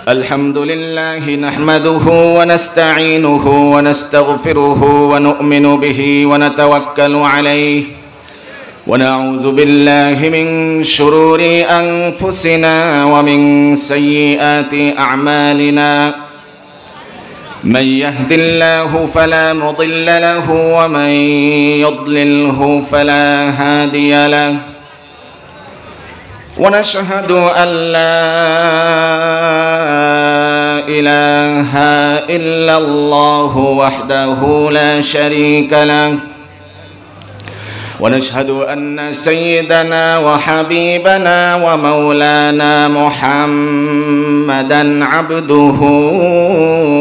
الحمد لله نحمده ونستعينه ونستغفره ونؤمن به ونتوكل عليه ونعوذ بالله من شرور أنفسنا ومن سيئات أعمالنا من يهد الله فلا مضل له ومن يضلله فلا هادي له ونشهد أن لا إله إلا الله وحده لا شريك له ونشهد أن سيدنا وحبيبنا ومولانا محمدًا عبده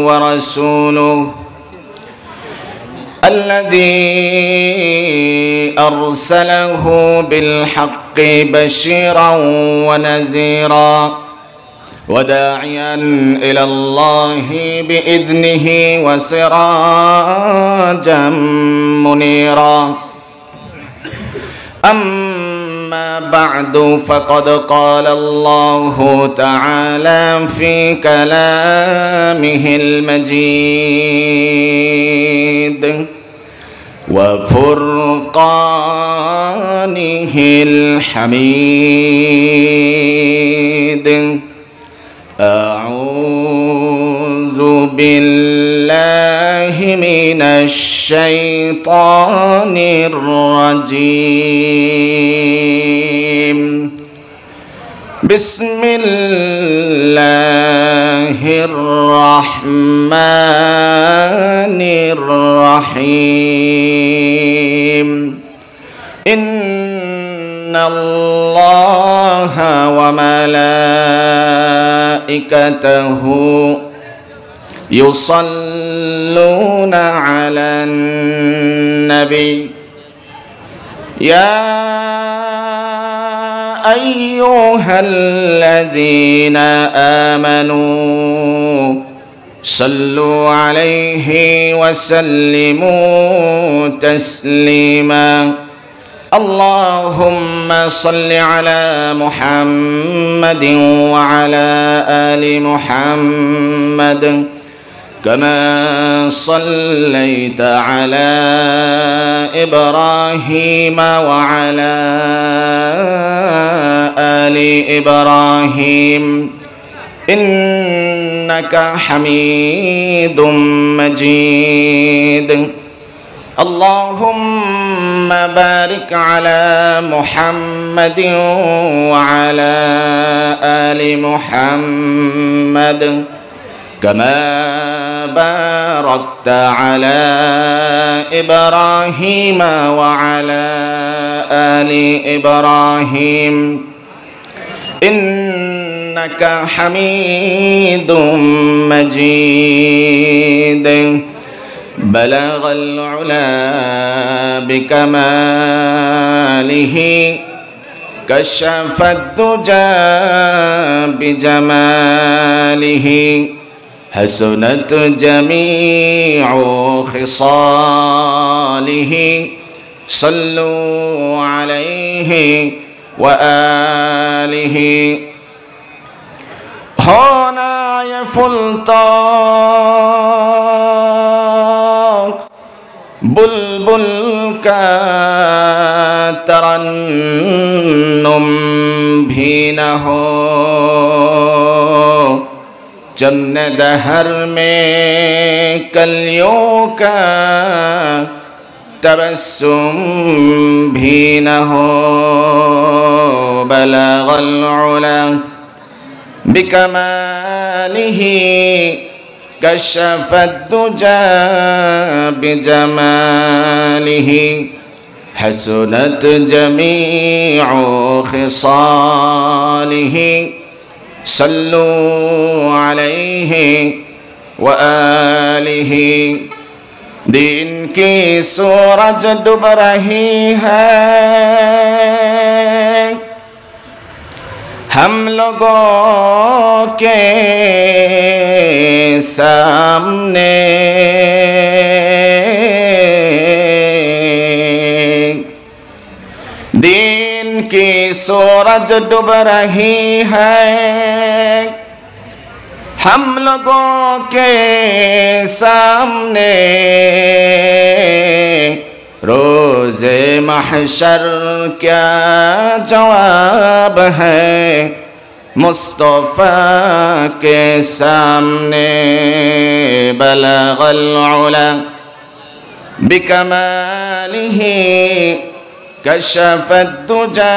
ورسوله الذي أرسله بالحق بشيرا ونذيرا وداعيا إلى الله بإذنه وسراجا منيرا أما بعد فقد قال الله تعالى في كلامه المجيد وفرقانه الحميد أعوذ بالله من الشيطان الرجيم بسم الله الرحمن الرحيم إن الله وملائكته يصلون على النبي يا أيها الذين آمنوا صلوا عليه وسلموا تسليما اللهم صل على محمد وعلى آل محمد كما صليت على إبراهيم وعلى آل إبراهيم إنك حميد مجيد اللهم بارك على محمد وعلى آل محمد كما باركت على إبراهيم وعلى آل إبراهيم إنك حميد مجيد بلغ العلا بكماله كشف الدجى بجماله حسنت جميع خصاله صلوا عليه وآله هنا يفلطاق بلبل کا ترنم بھی نہ ہو چمن دہر میں کلیوں کا تبسم بھی نہ ہو بلغ العلا بکمالہ كشف الدجى بجماله حسنت جميع خصاله صلوا عليه وآله دین کی سورج ڈوب رہی ہے ہم لوگوں کے سامنے دین کی सूरज डूब रही है, हम लोगों के सामने रोज़े महशर क्या जवाब है, मुस्तफ़ा के सामने बलगल उला बिकमालिही कशफत दुजा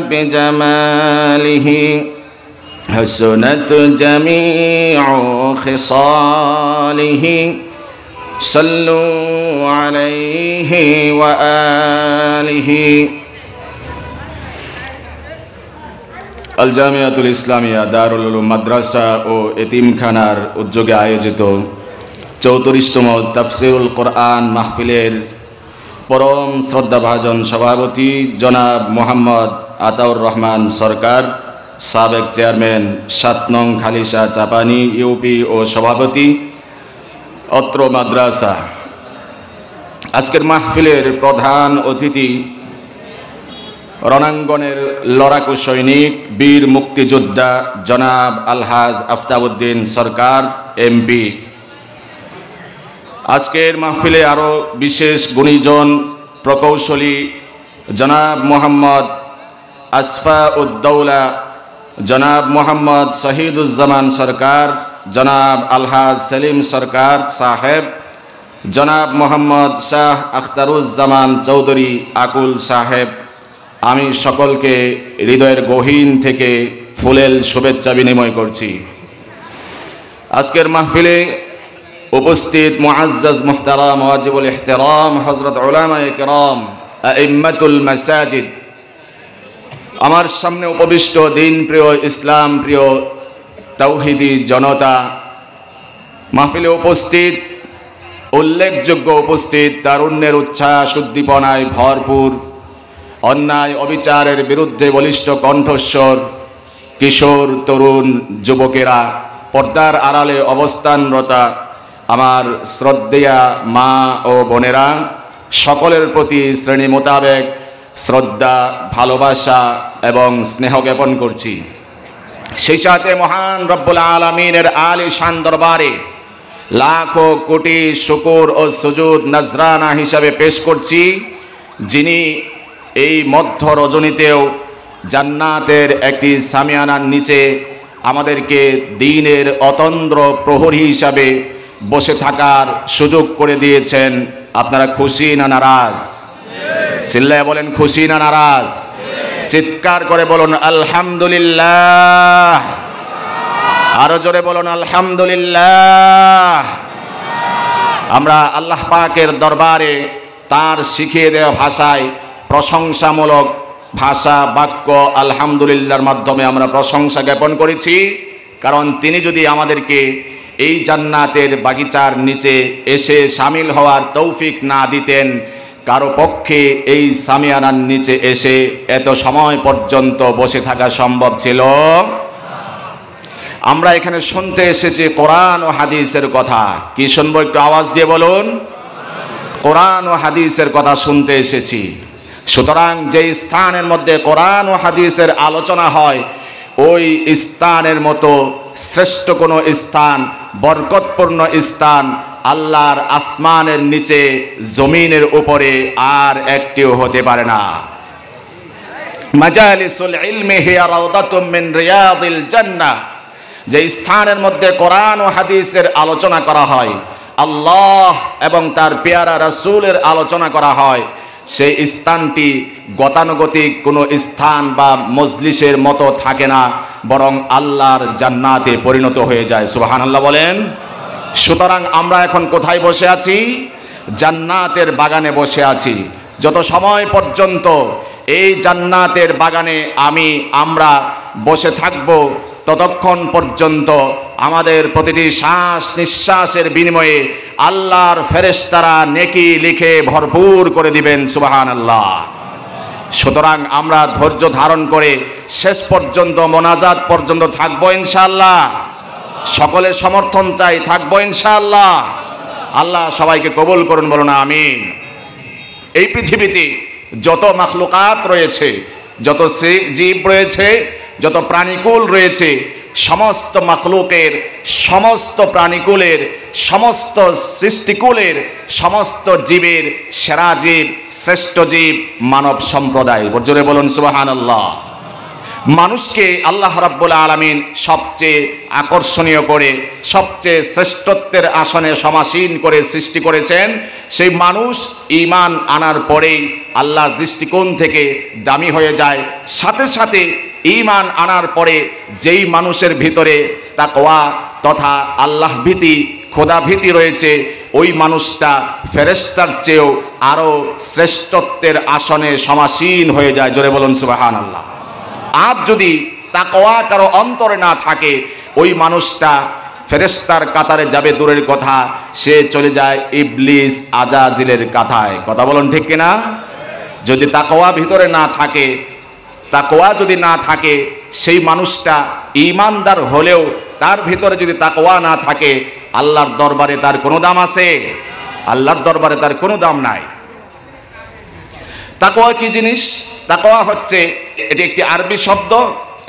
बिजमालिही हसनत जमीउ खिसालिही सल्लु अलैहि व आलिहि। আল জামিয়াতুল ইসলামিয়া দারুল উলুম মাদ্রাসা ও এতিমখানার উদ্যোগে আয়োজিত 34তম তাফসীরুল কোরআন মাহফিলের পরম শ্রদ্ধাভাজন সভাপতি জনাব মোহাম্মদ আতাউর রহমান সরকার, সাবেক চেয়ারম্যান 7 নং খালিশা চাপানি ইউপি ও সভাপতি অত্র মাদ্রাসা। আজকের মাহফিলের প্রধান অতিথি রণাঙ্গনের লড়াকু সৈনিক বীর মুক্তিযোদ্ধা জনাব আলহাজ আফতাবউদ্দিন সরকার এমপি। আজকের মাহফিলে আরও বিশেষ গুণীজন প্রকৌশলী জনাব মোহাম্মদ আসফাউদ্দৌলা, জনাব মোহাম্মদ শহীদুজ্জামান সরকার, জনাব আলহাজ সেলিম সরকার সাহেব, জনাব মোহাম্মদ শাহ আখতারুজ্জামান চৌধুরী আকুল সাহেব। আমি সকলকে হৃদয়ের গহীন থেকে ফুলেল শুভেচ্ছা বিনিময় করছি। আজকের মাহফিলে উপস্থিত মুআজ্জাজ মুহতারাম ওয়াজিবুল ইহতিরাম হযরত উলামায়ে কেরাম আইম্মাতুল মাসাজিদ, আমার সামনে উপবিষ্ট দিন প্রিয় ইসলাম প্রিয় তাওহীদি জনতা, মাহফিলে উপস্থিত উল্লেখযোগ্য উপস্থিত তারুণ্যের উচ্ছ্বাস উদ্দীপনায় ভরপুর, অন্যায় অবিচারের বিরুদ্ধে বলিষ্ঠ কণ্ঠস্বর কিশোর তরুণ যুবকেরা, পর্দার আড়ালে অবস্থানরতা আমার শ্রদ্ধেয়া মা ও বোনেরা, সকলের প্রতি শ্রেণী মোতাবেক শ্রদ্ধা ভালোবাসা এবং স্নেহ জ্ঞাপন করছি। সেই সাথে মহান রব্বুল আলামিনের আলিশান দরবারে লাখো কোটি শুকর ও সুজুদ নজরানা হিসাবে পেশ করছি, যিনি এই মধ্য রজনীতেও জান্নাতের একটি সামিয়ানার নিচে আমাদেরকে দ্বীনের অতন্দ্র প্রহরী হিসাবে বসে থাকার সুযোগ করে দিয়েছেন। আপনারা খুশি না নারাজ? চিল্লায় বলেন খুশি না নারাজ? চিৎকার করে বলুন আলহামদুলিল্লাহ। আরো জোরে বলুন আলহামদুলিল্লাহ। আমরা আল্লাহ পাকের দরবারে তার শিখিয়ে দেওয়া ভাষায় প্রশংসামূলক ভাষা বাক্য আলহামদুলিল্লাহর মাধ্যমে আমরা প্রশংসা জ্ঞাপন করেছি, কারণ তিনি যদি আমাদেরকে এই জান্নাতের বাগিচার নিচে এসে শামিল হওয়ার তৌফিক না দিতেন, কারো পক্ষে এই সামিয়ানার নিচে এসে এত সময় পর্যন্ত বসে থাকা সম্ভব ছিল। আমরা এখানে শুনতে এসেছি কোরআন ও হাদিসের কথা। কি শুনবো? একটু আওয়াজ দিয়ে বলুন। কোরআন ও হাদিসের কথা শুনতে এসেছি। সুতরাং যে স্থানের মধ্যে কোরআন ও হাদিসের আলোচনা হয়, ওই স্থানের মতো শ্রেষ্ঠ কোনো স্থান, বরকতপূর্ণ স্থান আল্লাহর আসমানের নিচে জমিনের উপরে আর একটিও হতে পারে না। মাজালিসুল ইলমি হিয়া রাউদাতুম মিন রিয়াদিল জান্নাহ, যে স্থানের মধ্যে কোরআন ও হাদিসের আলোচনা করা হয়, আল্লাহ এবং তার পেয়ারা রাসূলের আলোচনা করা হয়, সেই স্থানটি গতানুগতিক কোনো স্থান বা মজলিসের মতো থাকে না, বরং আল্লাহর জান্নাতে পরিণত হয়ে যায়। সুবহানাল্লাহ বলেন। সুতরাং আমরা এখন কোথায় বসে আছি? জান্নাতের বাগানে বসে আছি। যত সময় পর্যন্ত এই জান্নাতের বাগানে আমরা বসে থাকব, ততক্ষণ পর্যন্ত আমাদের প্রতিটি শ্বাস নিঃশ্বাসের বিনিময়ে আল্লাহর ফেরেশতারা নেকি লিখে ভরপুর করে দিবেন। সুবহানাল্লাহ। সুতরাং আমরা ধৈর্য ধারণ করে শেষ পর্যন্ত মোনাজাত পর্যন্ত থাকবো ইনশাআল্লাহ। সকলের সমর্থন চাই, থাকবো ইনশাআল্লাহ। আল্লাহ সবাইকে কবুল করুন, বলুন আমিন। এই পৃথিবীতে যত মাখলুকাত রয়েছে যত জীব রয়েছে, যত প্রাণীকুল রয়েছে, সমস্ত মাখলুকের, সমস্ত প্রাণীকুলের, সমস্ত সৃষ্টিকুলের, সমস্ত জীবের সেরা জীব, শ্রেষ্ঠ জীব মানব সম্প্রদায়। জোরে বলুন সুবহানাল্লাহ। মানুষকে আল্লাহ রাব্বুল আলামিন সবচেয়ে আকর্ষণীয় করে, সবচেয়ে শ্রেষ্ঠত্বের আসনে সমাসীন করে সৃষ্টি করেছেন। সেই মানুষ ঈমান আনার পরেই আল্লাহর দৃষ্টিকোণ থেকে দামি হয়ে যায়। সাথে সাথে ঈমান আনার পরে যেই মানুষের ভিতরে তাকওয়া তথা আল্লাহ ভীতি, খোদা ভীতি রয়েছে, ওই মানুষটা ফেরেশতার চেয়েও আরও শ্রেষ্ঠত্বের আসনে সমাসীন হয়ে যায়। জোরে বলুন সুবহানাল্লাহ। আর যদি তাকওয়া কারো অন্তরে না থাকে, ওই মানুষটা ফেরেশতার কাতারে যাবে দূরের কথা, সে চলে যায় ইবলিস আজাজিলের কাতায়। কথা বলুন ঠিক কিনা? যদি তাকওয়া ভিতরে না থাকে, তাকওয়া যদি না থাকে, সেই মানুষটা ঈমানদার হলেও তার ভিতরে যদি তাকওয়া না থাকে, আল্লাহর দরবারে তার কোনো দাম আছে? আল্লাহর দরবারে তার কোনো দাম নাই। তাকওয়া কি জিনিস? তাকওয়া হচ্ছে, এটি একটি আরবি শব্দ,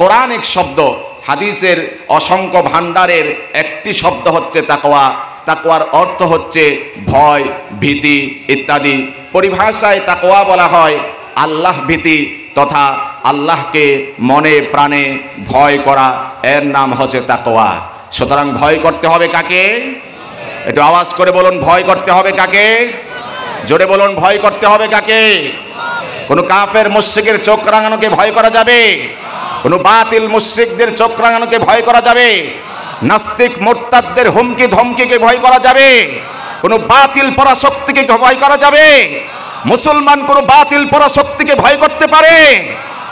কোরআনিক শব্দ, হাদিসের অসংখ্য ভাণ্ডারের একটি শব্দ হচ্ছে তাকওয়া। তাকওয়ার অর্থ হচ্ছে ভয়, ভীতি ইত্যাদি। পরিভাষায় তাকওয়া বলা হয় আল্লাহ ভীতি তথা আল্লাহকে মনে প্রাণে ভয় করা, এর নাম হচ্ছে তাকওয়া। সুতরাং ভয় করতে হবে কাকে? একটু আওয়াজ করে বলুন, ভয় করতে হবে কাকে? জোরে বলুন, ভয় করতে হবে কাকে? কোন কাফের মুশরিকের চোখ রাঙানোকে ভয় করা যাবে? কোন বাতিল মুশরিকদের চোখ রাঙানোকে ভয় করা যাবে? নাস্তিক মুরতাদদের হুমকি ধমকিকে ভয় করা যাবে? কোন বাতিল পরাশক্তিকে ভয় করা যাবে? মুসলমান কোন বাতিল পরাশক্তিকে ভয় করতে পারে?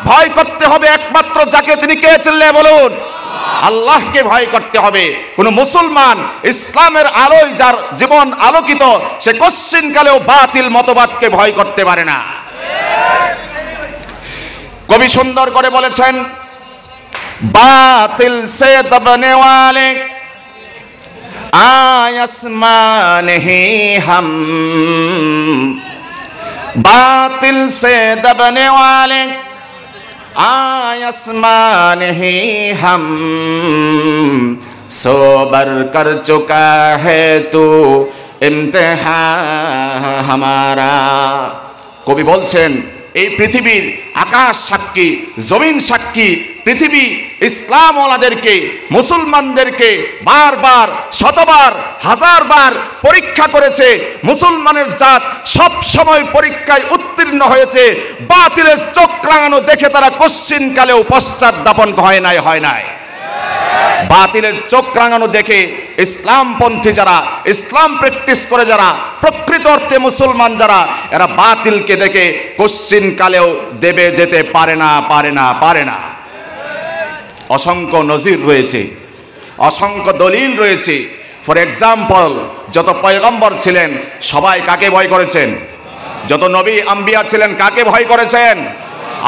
ভয় করতে হবে একমাত্র যাকে, তিনি কে? চিল্লায়ে বলুন, আল্লাহকে ভয় করতে হবে। কোন মুসলমান ইসলামের আলোয় যার জীবন আলোকিত, সে কশ্চিনকালেও বাতিল মতবাদকে ভয় করতে পারে না। কবি সুন্দর করে বলেছেন, বাতিল সে দবনে ওয়ালে आसमान ही हम, बातिल से दबने वाले आसमान ही हम, सोबर कर चुका है तू इम्तिहान हमारा। কবি বলছেন, এই পৃথিবীর আকাশ সাক্ষী, জমিন সাক্ষী, পৃথিবী ইসলাম ওয়ালাদেরকে, মুসলমানদেরকে বারবার, শতবার, হাজারবার পরীক্ষা করেছে। মুসলমানের জাত সব সময় পরীক্ষায় উত্তীর্ণ হয়েছে। বাতিলের চোখ রাঙানো দেখে তারা কশ্চিনকালেও পশ্চাৎদাপন হয় নাই। বাতিলের চোখ রাঙানো দেখে ইসলামপন্থী যারা, ইসলাম প্র্যাকটিস করে যারা, প্রকৃত অর্থে মুসলমান যারা, এরা বাতিলকে দেখে কশ্চিনকালেও দেবে যেতে পারে না। অসংখ্য নজির রয়েছে, অসংখ্য দলিল রয়েছে। ফর এক্সাম্পল, যত পয়গম্বর ছিলেন সবাই কাকে ভয় করেছেন? যত নবী আম্বিয়া ছিলেন কাকে ভয় করেছেন?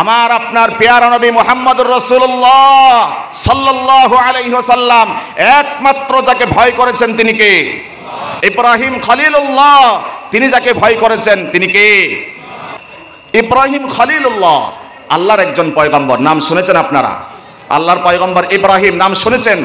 আমার আপনার পেয়ারা নবী মুহাম্মদুর রাসূলুল্লাহ সাল্লাল্লাহু আলাইহি ওয়াসাল্লাম একমাত্র যাকে ভয় করেছেন তিনি কে? ইব্রাহিম খলিলুল্লাহ, তিনি যাকে ভয় করেছেন তিনি কে? ইব্রাহিম খলিলুল্লাহ, আল্লাহর একজন পয়গম্বর। নাম শুনেছেন আপনারা? আল্লাহর পয়গম্বর ইব্রাহিম, নাম শুনেছেন?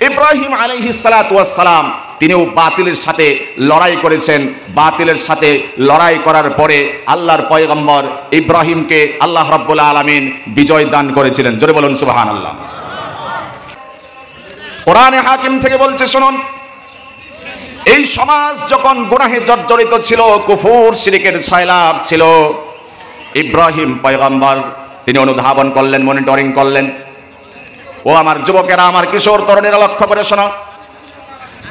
ইব্রাহিম আলাইহিস সালাতু ওয়াস সালাম, তিনিও বাতিলের সাথে লড়াই করেছেন। বাতিলের সাথে লড়াই করার পরে আল্লাহর পয়গম্বর ইব্রাহিমকে আল্লাহ রাব্বুল আলামিন বিজয় দান করেছিলেন। জোরে বলুন সুবহানাল্লাহ। কোরআনে হাকিম থেকে বলছে, শুনুন, এই সমাজ যখন গুনাহে জর্জরিত ছিল, কুফর শিরকের ছয়লাভ ছিল, ইব্রাহিম পয়গম্বর তিনি অনুধাবন করলেন, মনিটরিং করলেন। ও আমার যুবকেরা, আমার কিশোর তরুণীরা, লক্ষ্য করে শোনো,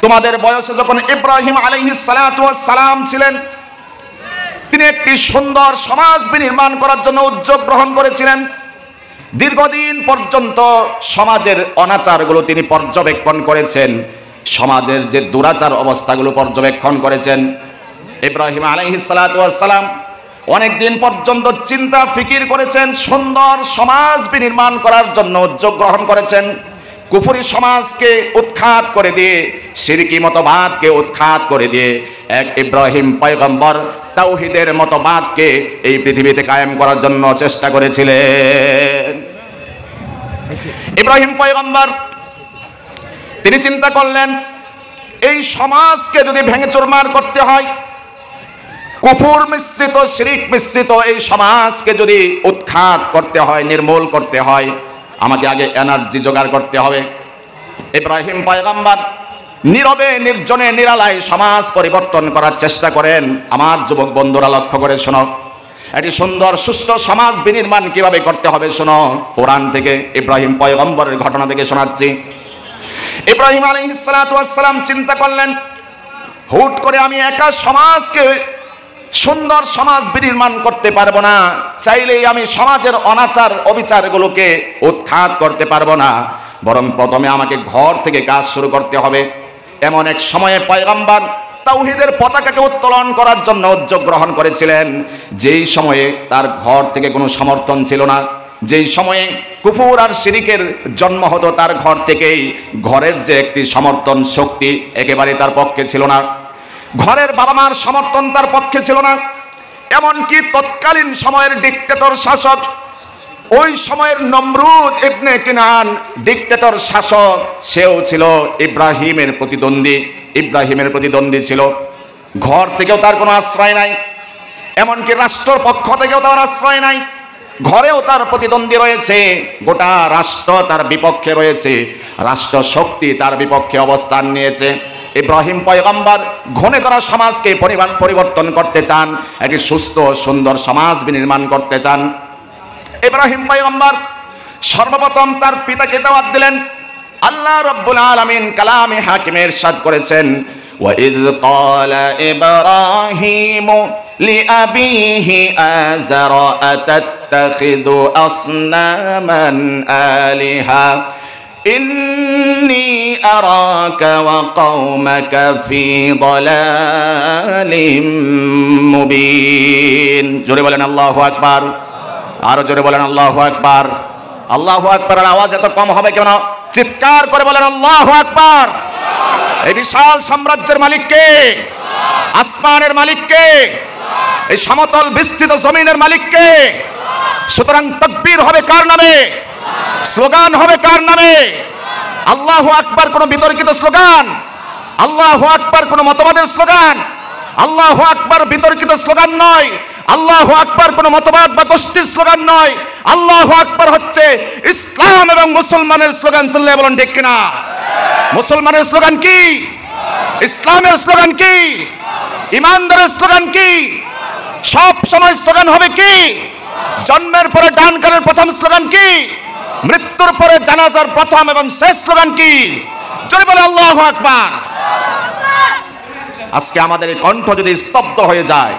তোমাদের বয়সে যখন ইব্রাহিম আলাইহিস সালাতু ওয়াস সালাম ছিলেন, তিনি একটি সুন্দর সমাজ বিনির্মাণ করার জন্য উদ্যোগ গ্রহণ করেছিলেন। দীর্ঘদিন পর্যন্ত সমাজের অনাচারগুলো তিনি পর্যবেক্ষণ করেছেন, সমাজের যে দুরাচার অবস্থাগুলো পর্যবেক্ষণ করেছেন। ইব্রাহিম আলাইহিস সালাতু ওয়াস সালাম অনেকদিন পর্যন্ত চিন্তা ফিকির করেছেন, সুন্দর সমাজ বিনির্মাণ করার জন্য উদ্যোগ গ্রহণ করেছেন। কুফরি সমাজকে উৎখাত উৎখাত করে দিয়ে, শিরকি মতবাদকে উৎখাত করে দিয়ে এক ইব্রাহিম পয়গম্বর তাওহীদের মতবাদকে এই পৃথিবীতে কায়েম করার জন্য চেষ্টা করেছিলেন। ইব্রাহিম পয়গম্বর তিনি চিন্তা করলেন, এই সমাজকে যদি ভেঙে চুরমার করতে হয়, কুফর মিশ্রিত শিরক মিশ্রিত এই সমাজকে যদি উৎখাত করতে হয়, নির্মূল করতে হয়, আমাকে আগে এনার্জি জোগাড় করতে হবে। ইব্রাহিম পয়গম্বর নীরবে নির্জনে নিরালায় সমাজ পরিবর্তন করার চেষ্টা করেন। আমার যুবক বন্ধুরা লক্ষ্য করে শোনো, একটি সুন্দর সুস্থ সমাজ বিনির্মাণ কিভাবে করতে হবে শোনো। কোরআন থেকে ইব্রাহিম পয়গম্বরের ঘটনা থেকে শোনাচ্ছি। ইব্রাহিম আলাইহিস সালাতু ওয়াস সালাম চিন্তা করলেন, হুট করে আমি একা সমাজকে সুন্দর সমাজ বিনির্মাণ করতে পারবো না, চাইলেই আমি সমাজের অনাচার অবিচারগুলোকে উৎখাত করতে পারবো না, বরং প্রথমে আমাকে ঘর থেকে কাজ শুরু করতে হবে। এমন এক সময়ে পয়গম্বর তাওহীদের পতাকাকে উত্তোলন করার জন্য উদ্যোগ গ্রহণ করেছিলেন, যেই সময়ে তার ঘর থেকে কোনো সমর্থন ছিল না, যেই সময়ে কুফর আর শিরকের জন্ম হতো তার ঘর থেকেই, ঘরের যে একটি সমর্থন শক্তি একেবারে তার পক্ষে ছিল না, ঘরের বাবা মার সমর্থন তার পক্ষে ছিল না। এমনকি তৎকালীন সময়ের ডিক্টেটর শাসক, ওই সময়ের নমরুদ ইবনে কিনান ডিক্টেটর শাসক, সেও ছিল ইব্রাহিমের প্রতিদ্বন্দ্বী ছিল। ঘর থেকেও তার কোনো আশ্রয় নাই, এমনকি রাষ্ট্রের পক্ষ থেকেও তার আশ্রয় নাই, ঘরেও তার প্রতিদ্বন্দ্বী রয়েছে, গোটা রাষ্ট্র তার বিপক্ষে রয়েছে, রাষ্ট্র শক্তি তার বিপক্ষে অবস্থান নিয়েছে। ইব্রাহিম পয়গম্বর ঘনে ধরা সমাজকে পরিবর্তন করতে চান, একটি সুস্থ সুন্দর সমাজ বিনির্মাণ করতে চান। ইব্রাহিম পয়গম্বর সর্বপ্রথম তার পিতাকে দাওয়াত দিলেন। আল্লাহ রাব্বুল আলামিন কালামে হাকিমে ইরশাদ করেছেন, ওয়াইয ক্বালা ইব্রাহিমু লিআবিহি আযারা আতাত্তাখিযু আসনামান আলিহা ইন্নী আরাকা ওয়া কওমাকা ফি দালালিম মুবিন। জোরে বলেন আল্লাহু আকবার, আরো জোরে বলেন আল্লাহু আকবার। আল্লাহু আকবারের আওয়াজ এত কম হবে কেন? চিৎকার করে বলেন আল্লাহু আকবার। এই বিশাল সাম্রাজ্যের মালিক কে? আসমানের মালিক কে? এই সমতল বিস্তৃত জমিনের মালিক কে? সুতরাং তাকবীর হবে কার নামে? স্লোগান হবে কার নামে? আল্লাহু আকবার কোন বিতর্কিত স্লোগান? আল্লাহু আকবার কোন মতবাদের স্লোগান? আল্লাহু আকবার বিতর্কিত স্লোগান নয়। আল্লাহু আকবার কোন মতবাদ বা গোষ্ঠীর স্লোগান নয়। আল্লাহু আকবার হচ্ছে ইসলাম এবং মুসলমানের স্লোগান। চললে বলেন ঠিক কিনা? মুসলমানের স্লোগান কি? ইসলামের স্লোগান কি? ইমানদারের স্লোগান কি? সব সময় স্লোগান হবে কি? জন্মের পরে ডান কানের প্রথম স্লোগান কি? মৃত্যুর পরে জানাজার প্রথম এবং শেষ স্লোগান কি? জোরে বলে আল্লাহু আকবার। আজকে আমাদের এই কণ্ঠ যদি স্তব্ধ হয়ে যায়,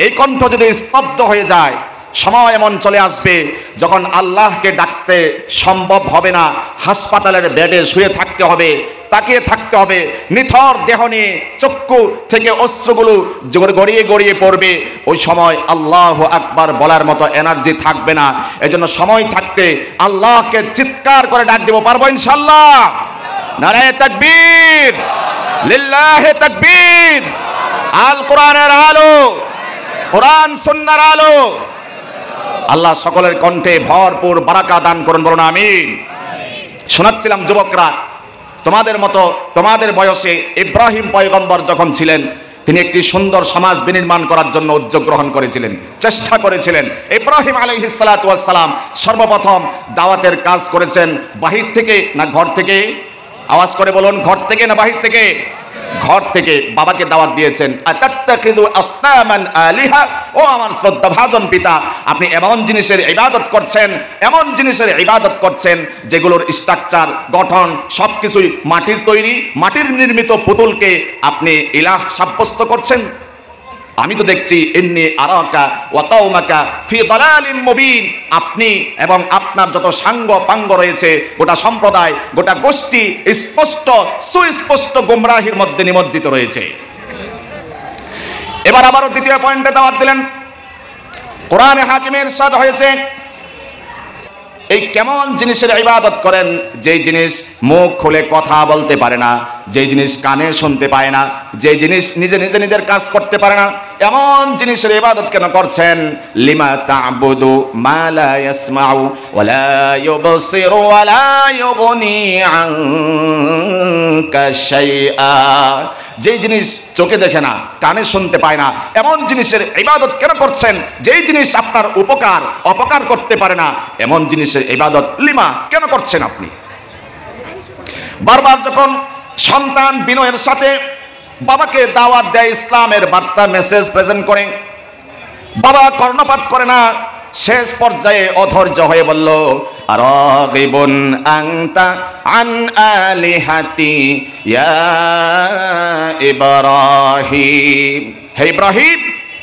এই কণ্ঠ যদি স্তব্ধ হয়ে যায়, সময় এমন চলে আসবে যখন আল্লাহকে ডাকতে সম্ভব হবে না। হাসপাতালের বেডে শুয়ে থাকতে হবে, তাকিয়ে থাকতে হবে, নিথর দেহ নিয়ে চক্ষু থেকে অশ্রুগুলো গড়িয়ে গড়িয়ে পড়বে। ওই সময় আল্লাহু আকবার বলার মতো এনার্জি থাকবে না। এজন্য সময় থাকতে আল্লাহকে চিৎকার করে ডাক দেব, পারবো ইনশাআল্লাহ? নারায়ে তাকবীর, লিল্লাহি তাকবীর। আল কোরআনের আলো, কোরআন সুন্নাহর আলো। আল্লাহ সকলের কণ্ঠে ভরপুর বারাকা দান করুন, বলুন আমিন। শোনাচ্ছিলাম যুবকরা, তোমাদের মতো তোমাদের বয়সে ইব্রাহিম পয়গম্বর যখন ছিলেন, তিনি একটি সুন্দর সমাজ বিনির্মাণ করার জন্য উদ্যোগ গ্রহণ করেছিলেন, চেষ্টা করেছিলেন। ইব্রাহিম আলাইহিস সালাতু ওয়াস সালাম সর্বপ্রথম দাওয়াতের কাজ করেছেন বাহির থেকে না ঘর থেকে? আওয়াজ করে বলুন, ঘর থেকে না বাহির থেকে? ঘর থেকে বাবাকে দাওয়াত দিয়েছেন, আতাত্তাখিযু আসনামান আলিহা। ও আমার শ্রদ্ধাভাজন পিতা, আপনি এমন জিনিসের ইবাদত করছেন, এমন জিনিসের ইবাদত করছেন যেগুলোর স্ট্রাকচার, গঠন সবকিছুই মাটির তৈরি, মাটির নির্মিত পুতুলকে আপনি ইলাহ সাব্যস্ত করছেন। আমি তো দেখছি ইন্নী আরাকা ওয়া কওমাকা ফি দালালিম মুবিন। আপনি এবং আপনার যত সাঙ্গ পাঙ্গ রয়েছে, গোটা সম্প্রদায়, গোটা গোষ্ঠী স্পষ্ট সুস্পষ্ট গোমরাহির মধ্যে নিমজ্জিত রয়েছে। এবার আবারও দ্বিতীয় পয়েন্টে দাওয়াত দিলেন। কোরআনে হাকিমে ইরশাদ হয়েছে, এই কেমন জিনিসের ইবাদত করেন যেই জিনিস মুখ খুলে কথা বলতে পারে না, যেই জিনিস কানে শুনতে পায় না, যেই জিনিস নিজের কাজ করতে পারে না, এমন জিনিসের ইবাদত কেন করছেন? লিমা তা'বুদু মা লা ইয়াসমাউ ওয়া লা ইউবসিরু ওয়া লা ইউগনি আনকা শাইআ। যেই জিনিস চোখে দেখে না, কানে শুনতে পায় না, এমন জিনিসের ইবাদত কেন করছেন? যেই জিনিস আপনার অপকার করতে পারে না, এমন জিনিসের ইবাদত লিমা কেন করছেন আপনি? বারবার যখন সন্তান বিনয়ের সাথে বাবাকে দাওয়াত দেয়, ইসলামের বার্তা মেসেজ প্রেজেন্ট করে, বাবা কর্ণপাত করে না। শেষ পর্যায়ে অধৈর্য হয়ে বলল, আরাগিবুন আনতা আন আলিহাতি ইয়া ইব্রাহিম। হে ইব্রাহিম,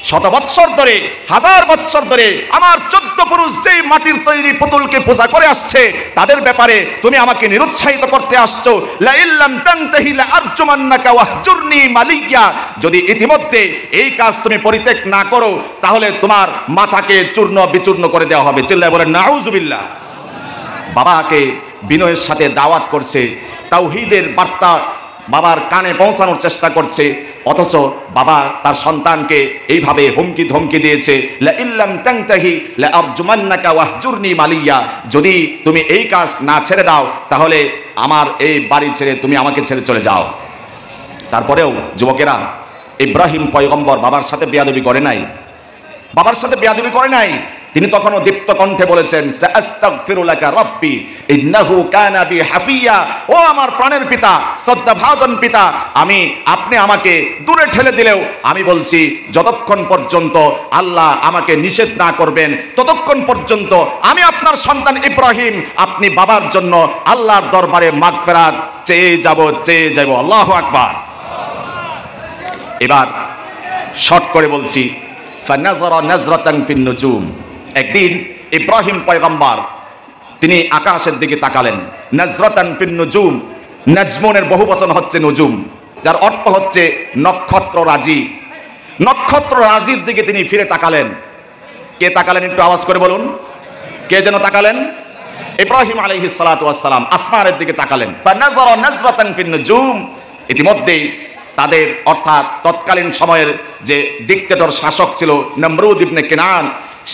100 বৎসর ধরে, 1000 বৎসর ধরে আমার 14 পুরুষ যেই মাটির তৈরি পুতুলকে পূজা করে আসছে, তাদের ব্যাপারে তুমি আমাকে নিরুৎসাহিত করতে আসছো। লা ইল্লাম তানতাহি লা আরজুমান্নাকা ওয়াহজুরনি মালিয়া। যদি ইতিমধ্যে এই কাজ তুমি পরিত্যাগ না করো, তাহলে তোমার মাথাকে চূর্ণ বিচূর্ণ করে দেওয়া হবে। চিল্লায় বলেন নাউজুবিল্লাহ। বাবাকে বিনয়ের সাথে দাওয়াত করছে, তাওহীদের বার্তা বাবার কানে পৌঁছানোর চেষ্টা করছে, অথচ বাবা তার সন্তানকে এইভাবে হুমকি ধমকি দিয়েছে, লা ইল্লাম তানতাহি লা আরজুমান্নাকা ওয়াহজুরনি মালিয়া। যদি তুমি এই কাজ না ছেড়ে দাও, তাহলে আমার এই বাড়ি ছেড়ে তুমি আমাকে ছেড়ে চলে যাও। তারপরেও যুবকেরা, ইব্রাহিম পয়গম্বর বাবার সাথে বেয়াদবি করে নাই, বাবার সাথে বেয়াদবি করে নাই। তিনি তখনও দীপ্ত কণ্ঠে বলেছেন, সাআস্তাগফিরু লাকা রাব্বি ইন্নাহু কানা বি হাফিয়া। ও আমার প্রাণের পিতা, শ্রদ্ধাভাজন পিতা, আপনি আমাকে দূরে ঠেলে দিলেও আমি বলছি, যতক্ষণ পর্যন্ত আল্লাহ আমাকে নিষেধ না করবেন, ততক্ষণ পর্যন্ত আমি আপনার সন্তান ইব্রাহিম, আপনি বাবার জন্য আল্লাহর দরবারে মাগফিরাত চেয়ে যাব। আল্লাহু আকবার। এবার শর্ট করে বলছি, ফানাযারা নাজরাতান ফিন নুজুম। একদিন ইব্রাহিম পয়গম্বর তিনি আকাশের দিকে তাকালেন। নাজরাতান ফিন নুজুম, নাজমুনের বহুবচন হচ্ছে নুজুম, যার অর্থ হচ্ছে নক্ষত্র রাজি। নক্ষত্র রাজির দিকে তিনি ফিরে তাকালেন। কে তাকালেন? একটু আওয়াজ করে বলুন, কে যেন তাকালেন? ইব্রাহিম আলাইহিস সালাতু ওয়াস সালাম আসমানের দিকে তাকালেন। ফানাযারা নাজরাতান ফিন নুজুম। ইতিমধ্যেই তাদের অর্থাৎ তৎকালীন সময়ের যে ডিক্টেটর শাসক ছিল নমরুদ ইবনে কিনান,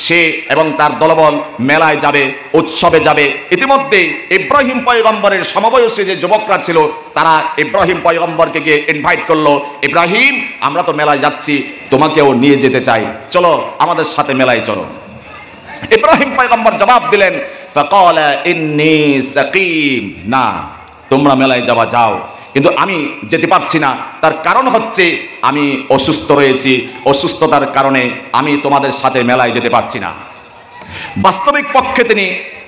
সে এবং তার দলবল মেলায় যাবে, উৎসবে যাবে। ইতিমধ্যে ইব্রাহিম পয়গম্বরের সমবয়সী যে যুবকরা ছিল, তারা ইব্রাহিম পয়গম্বরকে গিয়ে ইনভাইট করলো, ইব্রাহিম, আমরা তো মেলায় যাচ্ছি, তোমাকেও নিয়ে যেতে চাই, চলো আমাদের সাথে মেলায় চলো। ইব্রাহিম পয়গম্বর জবাব দিলেন, ফাকালা ইন্নী সাকিম। না, তোমরা মেলায় যাও, কিন্তু আমি যেতে পারছি না। তার কারণ হচ্ছে আমি অসুস্থ রয়েছি, অসুস্থতার কারণে আমি তোমাদের সাথে মেলায় যেতে পারছি না। বাস্তবিক পক্ষে তিনি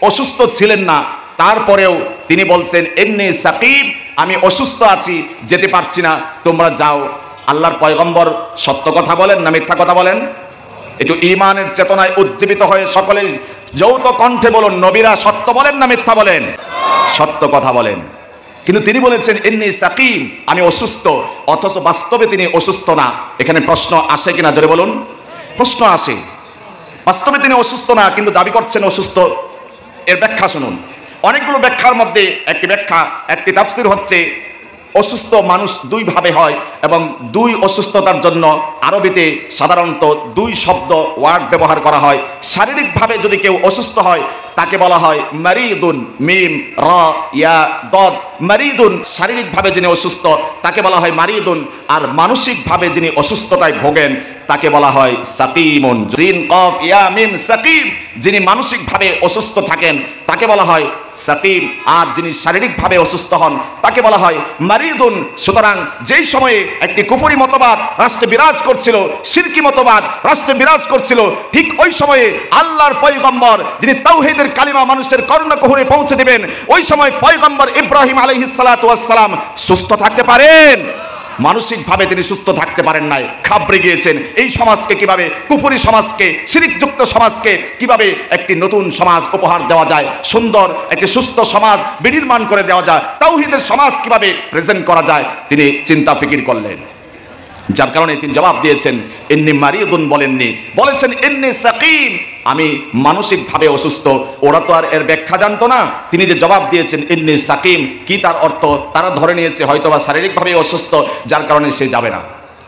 অসুস্থ ছিলেন না, তারপরেও তিনি বলছেন, ইন্নী সাকিম, আমি অসুস্থ আছি, যেতে পারছি না, তোমরা যাও। আল্লাহর পয়গম্বর সত্য কথা বলেন না মিথ্যা কথা বলেন? একটু ঈমানের চেতনায় উজ্জীবিত হয়ে সকলে যৌথ কণ্ঠে বলুন, নবীরা সত্য বলেন না মিথ্যা বলেন? সত্য কথা বলেন। কিন্তু তিনি বলেছেন ইন্নী সাকিম, আমি অসুস্থ, অথচ বাস্তবে তিনি অসুস্থ না। এখানে প্রশ্ন আসে কিনা জোরে বলুন? প্রশ্ন আসে। বাস্তবে তিনি অসুস্থ না, কিন্তু দাবি করছেন অসুস্থ। এর ব্যাখ্যা শুনুন। অনেকগুলো ব্যাখ্যার মধ্যে একটি তাফসীর হচ্ছে, অসুস্থ মানুষ দুই ভাবে হয় এবং দুই অসুস্থতার জন্য আরবিতে সাধারণত দুই শব্দ ওয়ার্ড ব্যবহার করা হয়। শারীরিকভাবে যদি কেউ অসুস্থ হয়, তাকে বলা হয় মারিদুন, মিম র ইয়া দদ, মারিদুন। শারীরিকভাবে যিনি অসুস্থ তাকে বলা হয় মারিদুন, আর মানসিকভাবে যিনি অসুস্থতায় ভোগেন তাকে বলা হয় সাকিমুন। জিন কফ ইয়া মিম সাকিম, যিনি মানসিকভাবে অসুস্থ থাকেন তাকে বলা হয় সাকিম, আর যিনি শারীরিকভাবে অসুস্থ হন তাকে বলা হয় মারিদুন। সুতরাং যেই সময়ে একটি কুফরি মতবাদ রাষ্ট্রে বিরাজ করছিল, শিরকি মতবাদ রাষ্ট্রে বিরাজ করছিল, ঠিক ওই সময়ে আল্লাহর পয়গম্বর যিনি তাওহীদের কালিমা মানুষের কর্ণকুহরে পৌঁছে দিবেন, ওই সময় পয়গম্বর ইব্রাহিম আলাইহিস সালাতু ওয়াস সালাম সুস্থ থাকতে পারেন? মানসিকভাবে তিনি সুস্থ থাকতে পারেন নাই, ঘাবড়ে গিয়েছেন। এই সমাজকে কিভাবে, কুফরি সমাজকে, শিরকযুক্ত সমাজকে কিভাবে একটি নতুন সমাজ উপহার দেওয়া যায়, সুন্দর একটি সুস্থ সমাজ বিনির্মাণ করে দেওয়া যায়, তাওহীদের সমাজ কিভাবে প্রেজেন্ট করা যায়, তিনি চিন্তা ফিকির করলেন। যার কারণে তিনি জবাব দিয়েছেন ইন্নী মারিদুন বলেননি, বলেছেন ইন্নী সাকিম, আমি মানসিকভাবে অসুস্থ। ওরা তো আর এর ব্যাখ্যা জানতো না। তিনি যে জবাব দিয়েছেন ইন্নী সাকিম, কি তার অর্থ তারা ধরে নিয়েছে হয়তোবা শারীরিকভাবে অসুস্থ, যার কারণে সে যাবে না।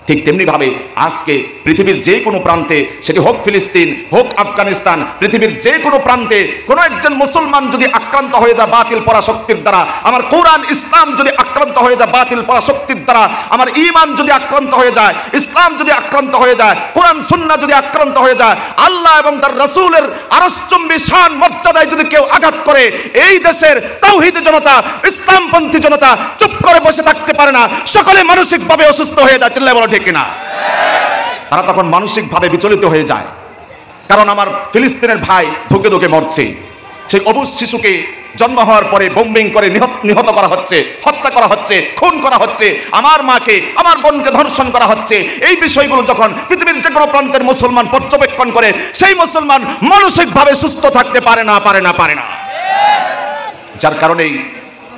ঠিক তেমনিভাবে আজকে পৃথিবীর যে কোনো প্রান্তে, সেটি হোক ফিলিস্তিন, হোক আফগানিস্তান, পৃথিবীর যে কোনো প্রান্তে কোনো একজন মুসলমান যদি আক্রান্ত হয়ে যায় বাতিল পরাশক্তির দ্বারা, আমার কোরআন ইসলাম যদি আক্রান্ত হয়ে যায় বাতিল পরাশক্তির দ্বারা, আমার ঈমান যদি আক্রান্ত হয়ে যায়, ইসলাম যদি আক্রান্ত হয়ে যায়, কোরআন সুন্নাহ যদি আক্রান্ত হয়ে যায়, আল্লাহ এবং তার রাসূলের আরশচুম্বী শান মর্যাদায় যদি কেউ আঘাত করে, এই দেশের তাওহীদি জনতা, ইসলামপন্থী জনতা চুপ করে বসে থাকতে পারে না। সকলে মানসিকভাবে অসুস্থ হয়ে যায়। চিল্লায় বলো ঠিক কিনা? তারা তখন মানসিকভাবে বিচলিত হয়ে যায়। কারণ আমার ফিলিস্তিনের ভাই ধুকে ধুকে মরছে, সেই অবুঝ শিশুকে জন্ম হওয়ার পরে বোম্বিং করে নিহত করা হচ্ছে, হত্যা করা হচ্ছে, খুন করা হচ্ছে, আমার মাকে, আমার বোনকে ধর্ষণ করা হচ্ছে। এই বিষয়গুলো যখন পৃথিবীর যে কোনো প্রান্তের মুসলমান পর্যবেক্ষণ করে, সেই মুসলমান মানসিকভাবে সুস্থ থাকতে পারে না। যার কারণেই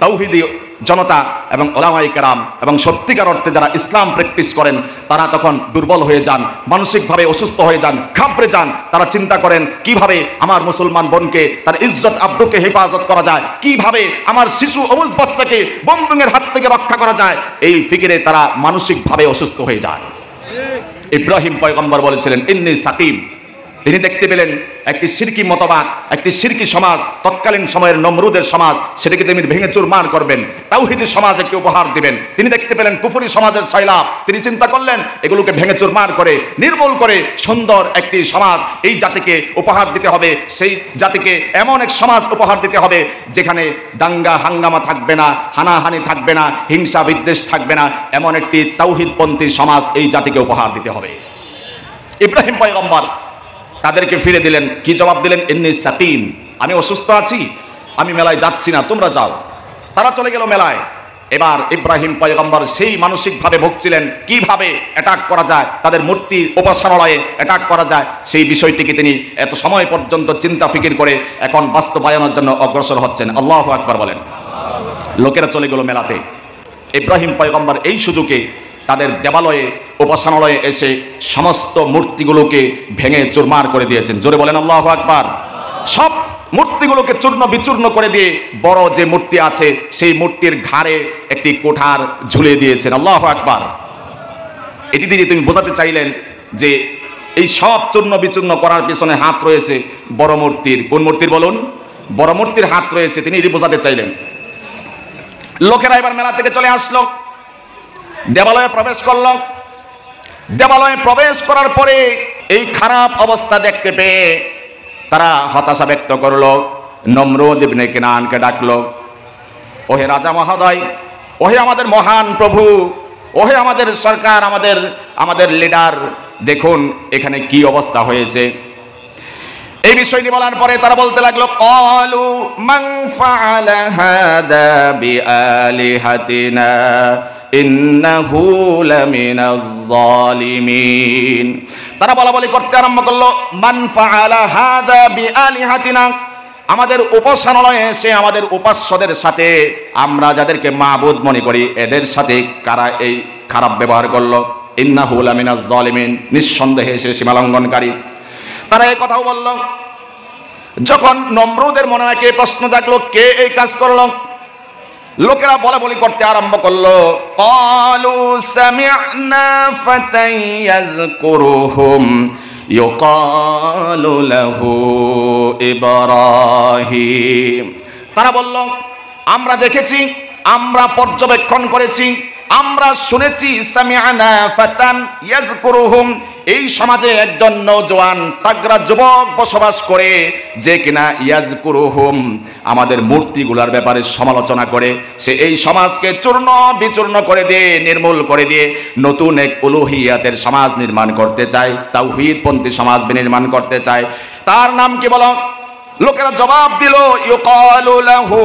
তাওহীদি জনতা এবং ওলামায়ে কেরাম এবং সত্যিকার অর্থে যারা ইসলাম প্র্যাকটিস করেন, তারা তখন দুর্বল হয়ে যান, মানসিকভাবে অসুস্থ হয়ে যান, ঘাবড়ে যান। তারা চিন্তা করেন কিভাবে আমার মুসলমান বোনকে, তার ইজ্জত আব্রুকে হেফাজত করা যায়, কিভাবে আমার শিশু অবুঝ বাচ্চাকে বোম্বিংয়ের হাত থেকে রক্ষা করা যায়। এই ফিকিরে তারা মানসিকভাবে অসুস্থ হয়ে যান। ইব্রাহিম পয়গম্বর বলেছিলেন ইন্নী সাকিম। তিনি দেখতে পেলেন একটি শিরকি মতবাদ, একটি শিরকি সমাজ, তৎকালীন সময়ের নমরুদের সমাজ, সেটাকে তিনি ভেঙে চুরমার করবেন, তাওহীদি সমাজ একটি উপহার দিবেন। তিনি দেখতে পেলেন কুফরি সমাজের ছয়লাভ। তিনি চিন্তা করলেন এগুলোকে ভেঙে চুরমার করে, নির্মূল করে সুন্দর একটি সমাজ এই জাতিকে উপহার দিতে হবে। সেই জাতিকে এমন এক সমাজ উপহার দিতে হবে যেখানে দাঙ্গা হাঙ্গামা থাকবে না, হানাহানি থাকবে না, হিংসা বিদ্বেষ থাকবে না। এমন একটি তাওহীদপন্থী সমাজ এই জাতিকে উপহার দিতে হবে। ইব্রাহিম পয়গম্বর তাদেরকে ফিরে দিলেন, কি জবাব দিলেন? ইন্নী সাকিম, আমি অসুস্থ আছি, আমি মেলায় যাচ্ছি না, তোমরা যাও। তারা চলে গেল মেলায়। এবার ইব্রাহিম পয়গম্বর সেই মানসিকভাবে ভুগছিলেন, কিভাবে অ্যাটাক করা যায়, তাদের মূর্তির উপাসনালয়ে অ্যাটাক করা যায়, সেই বিষয়টিকে তিনি এত সময় পর্যন্ত চিন্তা ফিকির করে এখন বাস্তবায়নের জন্য অগ্রসর হচ্ছেন। আল্লাহু আকবার বলেন। লোকেরা চলে গেল মেলাতে। ইব্রাহিম পয়গম্বর এই সুযোগে তাদের দেবালয়ে, উপাসনালয়ে এসে সমস্ত মূর্তিগুলোকে ভেঙে চুরমার করে দিয়েছেন। জোরে বলেন আল্লাহু আকবার। সব মূর্তিগুলোকে চূর্ণ বিচূর্ণ করে দিয়ে বড় যে মূর্তি আছে সেই মূর্তির ঘাড়ে একটি কোঠার ঝুলিয়ে দিয়েছেন। আল্লাহু আকবার। এটি দিয়ে তুমি বোঝাতে চাইলেন যে এই সব চূর্ণ বিচূর্ণ করার পিছনে হাত রয়েছে বড় মূর্তির। কোন মূর্তির বলুন? বড় মূর্তির হাত রয়েছে, তিনি এটি বোঝাতে চাইলেন। লোকেরা এবার মেলা থেকে চলে আসলো, দেবালয়ে প্রবেশ করল। দেবালয়ে প্রবেশ করার পরে এই খারাপ অবস্থা দেখতে পেয়ে তারা হতাশা ব্যক্ত করলো। নমরুদ ইবনে কিনানকে ডাকলো, ওহে রাজা মহোদয়, ওহে আমাদের মহান প্রভু, ওহে আমাদের সরকার, আমাদের লিডার, দেখুন এখানে কি অবস্থা হয়েছে। এই বিষয়টি বলার পরে তারা বলতে লাগলো, ক্বালু মান ফাআলা হাদা বিআলিহাতিনা ইন্নাহু লামিনাজ জালিমিন। তারা বলাবলি করতে আরম্ভ করলো, মান ফাআলা হাদা বিআলিহাতিনা, আমাদের উপাসনালয়ে এসে আমাদের উপাস্যদের সাথে, আমরা যাদেরকে মাবুদ মনে করি, এদের সাথে কারা এই খারাপ ব্যবহার করলো। ইন্নাহু লামিনাজ জালিমিন, নিঃসন্দেহে সে সীমালঙ্ঘনকারী। তারা এই কথাও বলল। যখন নমরুদের মনে একে প্রশ্ন জাগলো, কে এই কাজ করলো, লোকেরা বলাবলি করতে আরম্ভ করলো, ক্বালু সামি'না ফাতান ইয়াযকুরুহুম ইউকালু লাহু ইব্রাহিম। তারা বলল, আমরা দেখেছি, আমরা পর্যবেক্ষণ করেছি, আমরা শুনেছি, সামি'না ফাতান ইয়াযকুরুহুম, এই সমাজে একজন নওজোয়ান তাগড়া যুবক বসবাস করে, যে কিনা ইয়াযকুরুহুম, আমাদের মূর্তিগুলোর ব্যাপারে সমালোচনা করে। সে এই সমাজকে চূর্ণ বিচূর্ণ করে দিয়ে, নির্মূল করে দিয়ে নতুন এক উলুহিয়াতের সমাজ নির্মাণ করতে চায়, তাওহীদপন্থী সমাজ নির্মাণ করতে চায়। তার নাম কি বলো? লোকেরা জবাব দিল, ইউকালু লাহু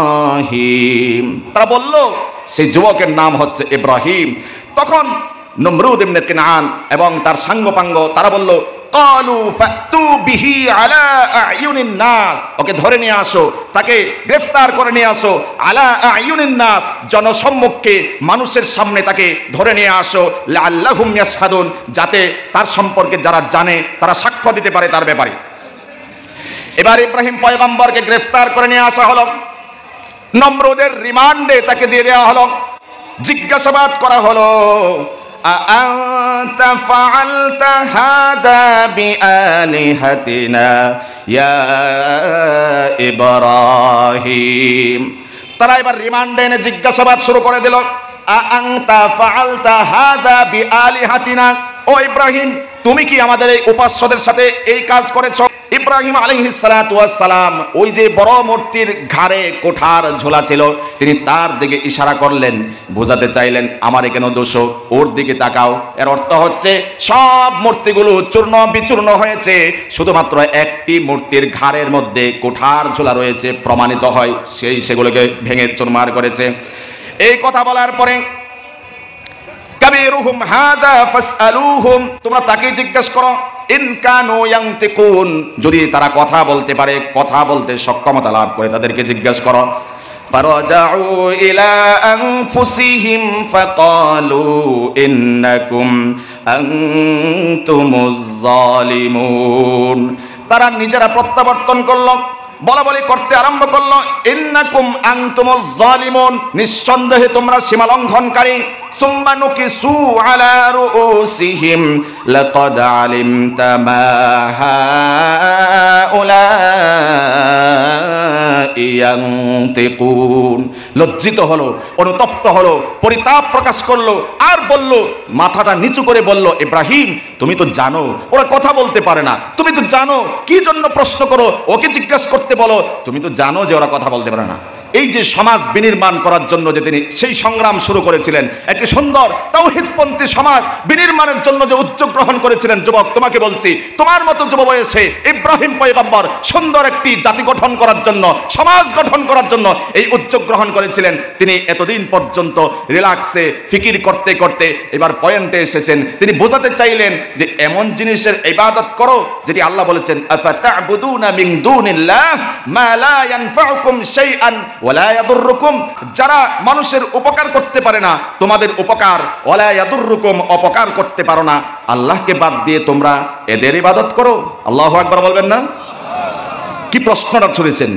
ইব্রাহিম। তারা বলল সেই যুবকের নাম হচ্ছে ইব্রাহিম। তখন নমরুদ ইবনে কিনান এবং তার সাঙ্গপাঙ্গ তারা বলল, ক্বালু ফাতু বিহি আলা আয়ুনিন নাস, ওকে ধরে নিয়ে আসো, তাকে গ্রেফতার করে নিয়ে আসো, আলা আয়ুনিন নাস, জনসম্মুখে মানুষের সামনে তাকে ধরে নিয়ে আসো, লাআল্লাহুম ইয়াশহাদুন, যাতে তার সম্পর্কে যারা জানে তারা সাক্ষ্য দিতে পারে তার ব্যাপারে। এবার ইব্রাহিম পয়গম্বরকে গ্রেফতার করে নিয়ে আসা হলো, নমরুদের রিমান্ডে তাকে দিয়ে দেওয়া হলো, জিজ্ঞাসাবাদ করা হলো, আআনতা ফাআলতা হাদা বিআলিহাতিনা ইয়া ইব্রাহিম। তারা এবার রিমান্ডে এনে জিজ্ঞাসাবাদ শুরু করে দিল, আআনতা ফাআলতা হাদা বিআলিহাতিনা, ও ইব্রাহিম তুমি কি আমাদের এই উপাস্যদের সাথে এই কাজ করেছো? ইব্রাহিম আলাইহিস সালাতু ওয়াস সালাম ওই যে বড় মূর্তির ঘাড়ে কোঠার ঝোলা ছিল, তিনি তার দিকে ইশারা করলেন, বোঝাতে চাইলেন আমারে কেন দোষ, ওর দিকে তাকাও। এর অর্থ হচ্ছে সব মূর্তিগুলো চূর্ণ বিচূর্ণ হয়েছে, শুধুমাত্র একটি মূর্তির ঘাড়ের মধ্যে কোঠার ঝোলা রয়েছে, প্রমাণিত হয় সেগুলোকে ভেঙে চুরমার করেছে। এই কথা বলার পরে কাবীরুহুম হাদা ফাসআলুহুম, তোমরা তাকে জিজ্ঞেস করো, ইন কানু ইয়ানতিকুন, যদি তারা কথা বলতে পারে, কথা বলতে সক্ষমতা লাভ করে তাদেরকে জিজ্ঞেস করো। ফারাজাউ ইলা আনফুসিহিম ফাকালু ইন্নাকুম আনতুমুজ জালিমুন, তারা নিজেরা প্রত্যাবর্তন করলো, বলা বলি করতে আরম্ভ করলো, ইন্নাকুম আনতুমুজ জালিমুন, নিঃসন্দেহে তোমরা সীমা লঙ্ঘনকারী। সুম্মা নুকিসু আলা রুউসিহিম লাকাদ আলিমতা মা হাউলাই ইয়ানতিকুন, লজ্জিত হলো, অনুতপ্ত হলো, পরিতাপ প্রকাশ করলো, আর বলল, মাথাটা নিচু করে বলল, ইব্রাহিম তুমি তো জানো ওরা কথা বলতে পারে না, তুমি তো জানো কি জন্য প্রশ্ন করো, ওকে জিজ্ঞাসা করতে বলো, তুমি তো জানো যে ওরা কথা বলতে পারে না। এই যে সমাজ বিনির্মাণ করার জন্য যে তিনি সেই সংগ্রাম শুরু করেছিলেন, একটি সুন্দর তাওহীদপন্থী সমাজ বিনির্মাণের জন্য যে উদ্যোগ গ্রহণ করেছিলেন, যুবক তোমাকে বলছি, তোমার মতো যুব বয়সে ইব্রাহিম পয়গম্বর সুন্দর একটি জাতি গঠন করার জন্য, সমাজ গঠন করার জন্য এই উদ্যোগ গ্রহণ করেছিলেন। তিনি এতদিন পর্যন্ত রিল্যাক্সে ফিকির করতে করতে এবার পয়েন্টে এসেছেন। তিনি বোঝাতে চাইলেন যে এমন জিনিসের ইবাদত করো যেটি আল্লাহ বলেছেন, আফাতা'বুদুনা মিন দুনিল্লাহ মা লা ইয়ানফাউকুম শাইআন ওয়ালা ইয়াদুররুকুম, যারা মানুষের উপকার করতে পারে না, তোমাদের উপকার, ওয়ালা ইয়াদুররুকুম অপকার করতে পারো না, আল্লাহকে বাদ দিয়ে তোমরা এদের ইবাদত করো। আল্লাহু আকবার বলবেন না? কি প্রশ্নটা ছড়েছেন?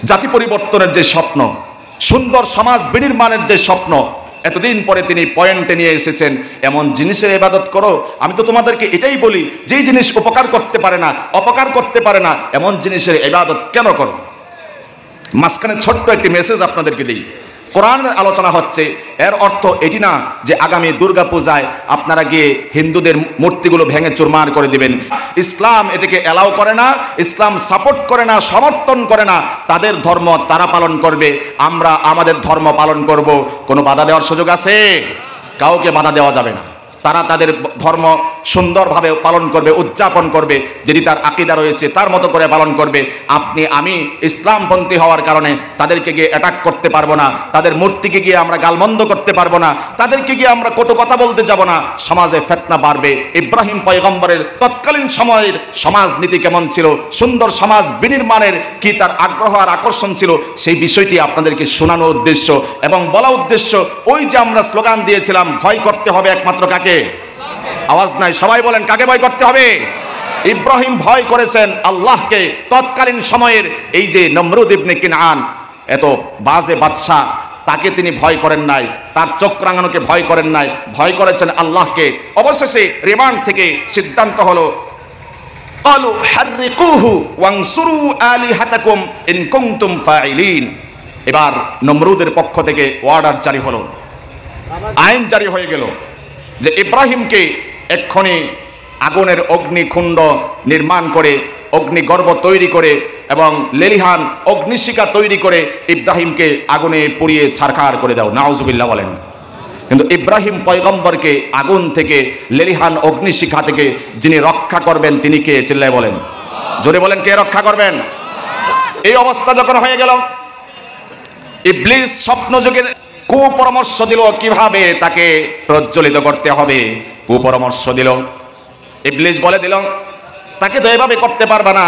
জাতি পরিবর্তনের যে স্বপ্ন, সুন্দর সমাজ বিনির্মাণের যে স্বপ্ন, এতদিন পরে তিনি পয়েন্টে নিয়ে এসেছেন, এমন জিনিসের ইবাদত করো। আমি তো তোমাদেরকে এটাই বলি, যেই জিনিস উপকার করতে পারে না, অপকার করতে পারে না, এমন জিনিসের ইবাদত কেন করো? মাঝখানে ছোট্ট একটি মেসেজ আপনাদেরকে দিই। কোরআনের আলোচনা হচ্ছে, এর অর্থ এটি না যে আগামী দুর্গা পূজায় আপনারা গিয়ে হিন্দুদের মূর্তিগুলো ভেঙে চুরমার করে দিবেন। ইসলাম এটাকে অ্যালাউ করে না, ইসলাম সাপোর্ট করে না, সমর্থন করে না। তাদের ধর্ম তারা পালন করবে, আমরা আমাদের ধর্ম পালন করব। কোনো বাধা দেওয়ার সুযোগ আছে? কাউকে বাধা দেওয়া যাবে না। তারা তাদের ধর্ম সুন্দরভাবে পালন করবে, উদযাপন করবে, যদি তার আকীদা রয়েছে তার মতো করে পালন করবে। আপনি আমি ইসলামপন্থী হওয়ার কারণে তাদেরকে গিয়ে অ্যাটাক করতে পারবো না, তাদের মূর্তিকে গিয়ে আমরা গালমন্দ করতে পারবো না, তাদেরকে গিয়ে আমরা কটু কথা বলতে যাব না। সমাজে ফিতনা বাড়বে। ইব্রাহিম পয়গম্বরের তৎকালীন সময়ের সমাজনীতি কেমন ছিল, সুন্দর সমাজ বিনির্মাণের কি তার আগ্রহ আর আকর্ষণ ছিল, সেই বিষয়টি আপনাদেরকে শোনানোর উদ্দেশ্য এবং বলা উদ্দেশ্য। ওই যে আমরা স্লোগান দিয়েছিলাম, ভয় করতে হবে একমাত্র কাকে? আওয়াজ নাই, সবাই বলেন কাকে ভয় করতে হবে? ইব্রাহিম ভয় করেছেন আল্লাহকে। তৎকালীন সময়ের এই যে নমরুদ ইবনে কিনআন, এত বাজে বাদশা, তাকে তিনি ভয় করেন নাই, তার চোখ রাঙানোকে ভয় করেন নাই, ভয় করেছেন আল্লাহকে। অবশেষে রিমান্ড থেকে সিদ্ধান্ত হলো, ক্বালু হাররিকুহু ওয়ানসুরু আলিহাতাকুম ইন কুনতুম ফাইলিন। এবার নমরুদের পক্ষ থেকে অর্ডার জারি হলো, আইন জারি হয়ে গেল যে ইব্রাহিমকে এক্ষুনি আগুনের অগ্নিকুণ্ড নির্মাণ করে, অগ্নিগর্ভ তৈরি করে এবং লেলিহান অগ্নিশিখা তৈরি করে ইব্রাহিমকে আগুনে পুড়িয়ে ছারখার করে দাও। নাউজুবিল্লাহ বলেন। কিন্তু ইব্রাহিম পয়গম্বরকে আগুন থেকে, লেলিহান অগ্নিশিখা থেকে যিনি রক্ষা করবেন তিনি কে? চিল্লায় বলেন, জোরে বলেন, কে রক্ষা করবেন? এই অবস্থা যখন হয়ে গেল, ইবলিস স্বপ্নযোগে কুপরামর্শ দিল কিভাবে তাকে প্রজ্বলিত করতে হবে। কুপরামর্শ দিল, ইবলিস বলে দিল, তাকে তো এভাবে করতে পারবে না,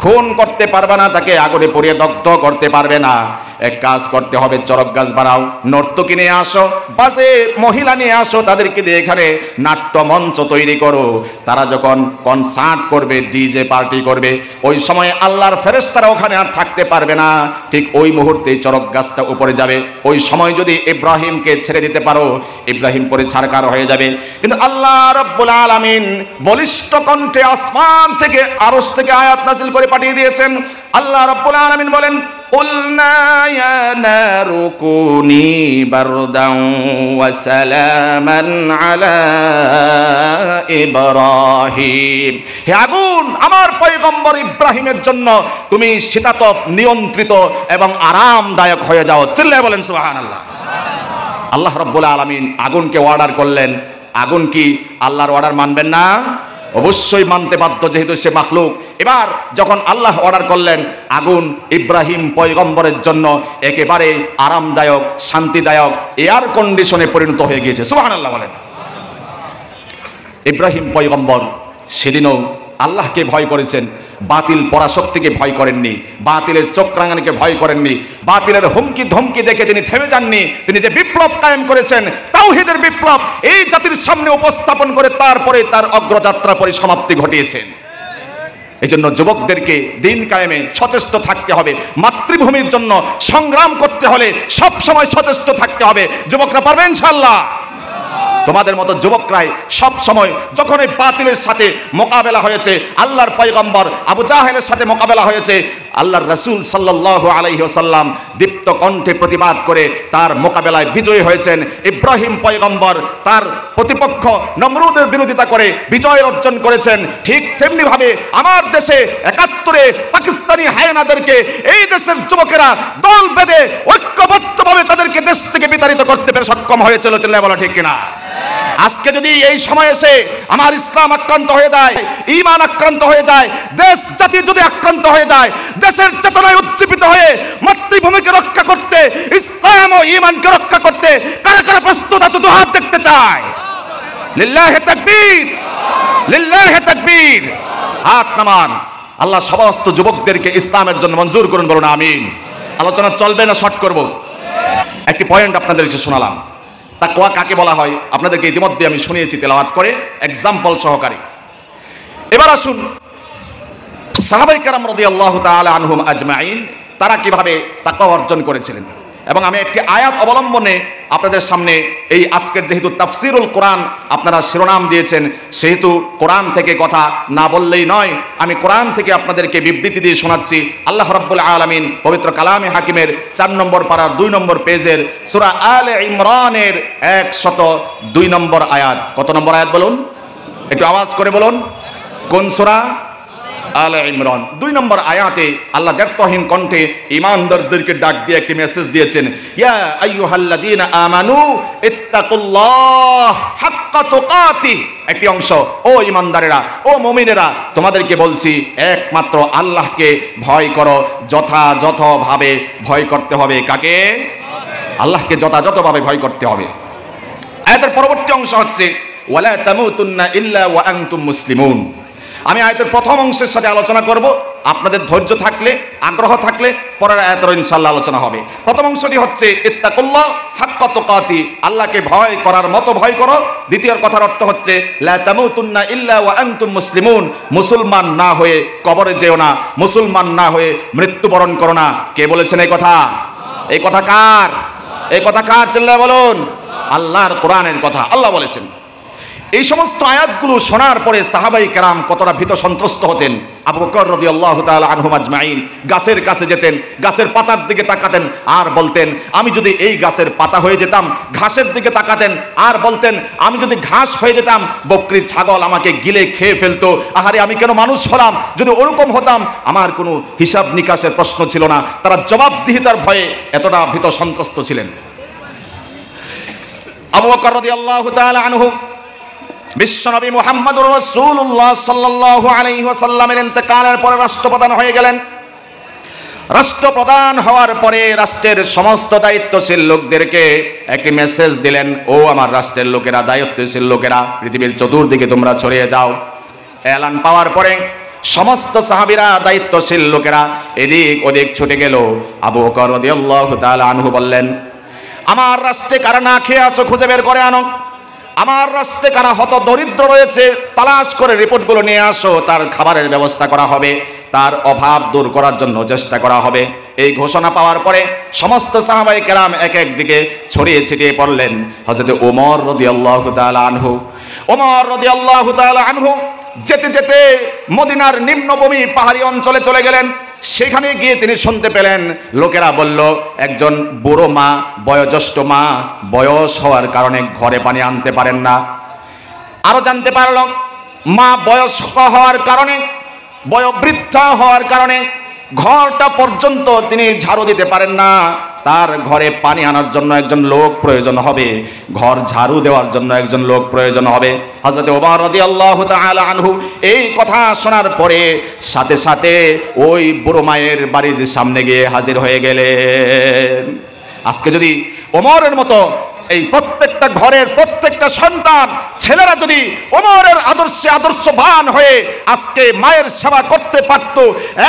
খুন করতে পারবে না, তাকে আগুনে পুড়িয়ে দগ্ধ করতে পারবে না। এক কাজ করতে হবে, চরক গাছ বানাও, নর্তকী নিয়ে আসো, বাসে মহিলা নিয়ে আসো, তাদেরকে দিয়ে এখানে নাট্য মঞ্চ তৈরি করো। তারা যখন কনসার্ট করবে, ডিজে পার্টি করবে, ওই সময় আল্লাহর ফেরেশতারা ওখানে আর থাকতে পারবে না। ঠিক ওই মুহূর্তে চরক গাছটা উপরে যাবে। ওই সময় যদি ইব্রাহিমকে ছেড়ে দিতে পারো, ইব্রাহিম পরে ছারকার হয়ে যাবে। কিন্তু আল্লাহ রাব্বুল আলামিন বলিষ্ঠ কণ্ঠে আসমান থেকে, আরশ থেকে আয়াত নাযিল করে পাঠিয়ে দিয়েছেন। আল্লাহ রাব্বুল আলামিন বলেন, কুলনা ইয়া নারু কুনি বারদান ওয়া সালামান আলা ইব্রাহিম। হে আগুন, আমার পয়গম্বর ইব্রাহিমের জন্য তুমি শীতাতপ নিয়ন্ত্রিত এবং আরামদায়ক হয়ে যাও। চিল্লায় বলেন সুবহানাল্লাহ। আল্লাহ রাব্বুল আলামিন আগুনকে অর্ডার করলেন। আগুন কি আল্লাহর অর্ডার মানবেন না? অবশ্যই মানতে বাধ্য, যেহেতু সে মাখলুক। এবার যখন আল্লাহ অর্ডার করলেন, আগুন ইব্রাহিম পয়গম্বরের জন্য একেবারে আরামদায়ক, শান্তিদায়ক, এয়ার কন্ডিশনে পরিণত হয়ে গিয়েছে। সুবহানাল্লাহ বলেন। ইব্রাহিম পয়গম্বর সেদিনও আল্লাহকে ভয় করেছেন, বাতিল পরাশক্তিকে ভয় করেননি, বাতিলের চক্রাঙ্গনকে ভয় করেননি, বাতিলের হুমকি ধমকি দেখে তিনি থেমে যাননি। তিনি যে বিপ্লব কায়েম করেছেন, তাওহীদের বিপ্লব, এই জাতির সামনে উপস্থাপন করে তারপরে তার অগ্রযাত্রা পরিসমাপ্তি ঘটিয়েছেন। এই জন্য যুবকদেরকে দিন কায়েমে সচেষ্ট থাকতে হবে। মাতৃভূমির জন্য সংগ্রাম করতে হলে সব সময় সচেষ্ট থাকতে হবে। যুবকরা পারবে ইনশাআল্লাহ। তোমাদের মতো যুবকরাই সব সময়, যখন এই বাতিলের সাথে মোকাবেলা হয়েছে, আল্লাহর পয়গম্বর আবু জাহেলের সাথে মোকাবেলা হয়েছে, আল্লাহর রাসূল সাল্লাল্লাহু আলাইহি ওয়াসাল্লাম দীপ্ত কণ্ঠে প্রতিবাদ করে তার মোকাবেলায় বিজয়ী হয়েছেন। ইব্রাহিম পয়গম্বর তার প্রতিপক্ষ নমরুদের বিরোধিতা করে বিজয় অর্জন করেছেন। ঠিক তেমনি ভাবে আমার দেশে ৭১-এ পাকিস্তানি হায়নাদেরকে এই দেশের যুবকেরা দল বেঁধে ঐক্যবদ্ধভাবে তাদেরকে দেশ থেকে বিতাড়িত করতে পেরে সক্ষম হয়েছিল। চিল্লায় বলা ঠিক কিনা? আজকে যদি এই সময় এসে আমার ইসলাম আক্রান্ত হয়ে যায়, ঈমান আক্রান্ত হয়ে যায়, দেশ জাতি যদি আক্রান্ত হয়ে যায়, দেশের চেতনায় উজ্জীবিত হয়ে মাতৃভূমিকে রক্ষা করতে, ইসলাম ও ঈমানকে রক্ষা করতে কারা কারা প্রস্তুত আছে? দুই হাত দেখতে চাই। লিল্লাহি তাকবীর, লিল্লাহি তাকবীর। হাত নামান। আল্লাহ সমস্ত যুবকদেরকে ইসলামের জন্য মঞ্জুর করুন, বলুন আমিন। আলোচনা চলবে না শর্ট করব? একটি পয়েন্ট আপনাদেরকে শোনালাম। তাকওয়া কাকে বলা হয় আপনাদেরকে ইতিমধ্যে আমি শুনিয়েছি তেলাওয়াত করে, এক্সাম্পল সহকারে। এবার আসুন সাহাবায়ে কেরাম রাদিয়াল্লাহু তাআলা আনহুম আজমাইন তারা কিভাবে তাকওয়া অর্জন করেছিলেন। এবং আমি একটি আয়াত অবলম্বনে আপনাদের সামনে, এই আজকের যেহেতু তাফসিরুল কোরআন আপনারা শিরোনাম দিয়েছেন, সেহেতু কোরআন থেকে কথা না বললেই নয়, আমি কোরআন থেকে আপনাদেরকে বিবৃতি দিয়ে শোনাচ্ছি। আল্লাহ রাব্বুল আলামিন পবিত্র কালামে হাকিমের 4 নম্বর পারার 2 নম্বর পেজের সূরা আলে ইমরানের 102 নম্বর আয়াত। কত নম্বর আয়াত বলুন? একটু আওয়াজ করে বলুন। কোন সূরা? আলে ইমরান 2 নম্বর আয়াতে আল্লাহ দ্ব্যর্থহীন কণ্ঠে ঈমানদারদেরকে ডাক দিয়ে একটি মেসেজ দিয়েছেন, ইয়া আইয়ুহাল্লাযীনা আমানু ইত্তাকুল্লাহ হাক্কা তুকাতিহ। একটি অংশ, ও ঈমানদারেরা, ও মুমিনেরা, তোমাদেরকে বলছি একমাত্র আল্লাহকে ভয় করো, যথাযথভাবে ভয় করতে হবে। কাকে? আল্লাহকে যথাযথভাবে ভয় করতে হবে। আয়াতের পরবর্তী অংশ হচ্ছে ওয়ালা তামুতুন্না ইল্লা ওয়া আনতুম মুসলিমুন। আমি আয়াতের প্রথম অংশের সাথে আলোচনা করব। আপনাদের ধৈর্য থাকলে, আগ্রহ থাকলে পরের আয়াতের ইনশাআল্লাহ আলোচনা হবে। প্রথম অংশটি হচ্ছে ইত্তাকুল্লাহ হাক্কা তুকাতি, আল্লাহকে ভয় করার মতো ভয় করো। দ্বিতীয় কথার অর্থ হচ্ছে লা তামুতুন্না ইল্লা ওয়া আনতুম মুসলিমুন, মুসলমান না হয়ে কবরে যেও না, মুসলমান না হয়ে মৃত্যুবরণ করো না। কে বলেছেন এই কথা? এই কথা কার? এই কথা কার? চিল্লায় বলুন। আল্লাহর কোরআনের কথা। আল্লাহ বলেছেন। এই সমস্ত আয়াতগুলো শোনার পরে সাহাবায়ে কেরাম কতটা ভীত সন্ত্রস্ত হতেন। আবু বকর রাদিয়াল্লাহু তাআলা আনহুম আজমাইন গাছের কাছে যেতেন, গাছের পাতার দিকে তাকাতেন আর বলতেন, আমি যদি এই গাছের পাতা হয়ে যেতাম। ঘাসের দিকে তাকাতেন আর বলতেন, আমি যদি ঘাস হয়ে যেতাম, বকরি ছাগল আমাকে গিলে খেয়ে ফেলতো। আহারে, আমি কেন মানুষ হলাম? যদি ওরকম হতাম, আমার কোনো হিসাব নিকাশের প্রশ্ন ছিল না। তারা জবাবদিহিতার ভয়ে এতটা ভীত সন্ত্রস্ত ছিলেন। আবু বকর রাদিয়াল্লাহু তাআলা আনহু বিশ্বনবী মুহাম্মদুর রাসূলুল্লাহ সাল্লাল্লাহু আলাইহি ওয়াসাল্লামের ইন্তেকালের পরে রাষ্ট্রপ্রধান হয়ে গেলেন। রাষ্ট্রপ্রধান হওয়ার পরে রাষ্ট্রের সমস্ত দায়িত্বশীল লোকদেরকে একটি মেসেজ দিলেন, ও আমার রাষ্ট্রের লোকেরা, দায়িত্বশীল লোকেরা, পৃথিবীর চতুর্দিকে তোমরা ছড়িয়ে যাও। এলান পাওয়ার পরে সমস্ত সাহাবীরা, দায়িত্বশীল লোকেরা এদিক ওদিক ছুটে গেল। আবু বকর রাদিয়াল্লাহু তাআলা আনহু বললেন, আমার রাষ্ট্রে কারা না খেয়ে আছো খুঁজে বের করে আনো, আমার রাষ্ট্রে কারা হত দরিদ্র রয়েছে তালাশ করে রিপোর্টগুলো নিয়ে আসো, তার খাবারের ব্যবস্থা করা হবে, তার অভাব দূর করার জন্য চেষ্টা করা হবে। এই ঘোষণা পাওয়ার পরে সমস্ত সাহাবায়ে কেরাম এক এক দিকে ছড়িয়ে ছিটিয়ে পড়লেন। হযরত ওমর রাদিয়াল্লাহু তাআলা আনহু, ওমর রাদিয়াল্লাহু তাআলা আনহু যেতে যেতে মদিনার নিম্নভূমি পাহাড়ি অঞ্চলে চলে গেলেন। সেখানে গিয়ে তিনি শুনতে পেলেন লোকেরা বলল, একজন বুড়ো মা, বয়োজ্যেষ্ঠ মা, বয়স হওয়ার কারণে ঘরে পানি আনতে পারেন না। আরো জানতে পারল মা বয়স্ক হওয়ার কারণে, বয়োবৃদ্ধা হওয়ার কারণে ঘরটা পর্যন্ত তিনি ঝাড়ু দিতে পারেন না, তার ঘরে পানি আনার জন্য একজন লোক প্রয়োজন হবে, ঘর ঝাড়ু দেওয়ার জন্য একজন লোক প্রয়োজন হবে। হযরত ওমর রাদিয়াল্লাহু তাআলা আনহু এই কথা শোনার পরে সাথে সাথে ওই বুড়ো মায়ের বাড়ির সামনে গিয়ে হাজির হয়ে গেলেন। আজকে যদি ওমরের মতো এই প্রত্যেকটা ঘরের প্রত্যেকটা সন্তান ছেলেরা যদি ওমরের আদর্শে আদর্শবান হয়ে আজকে মায়ের সেবা করতে পারত,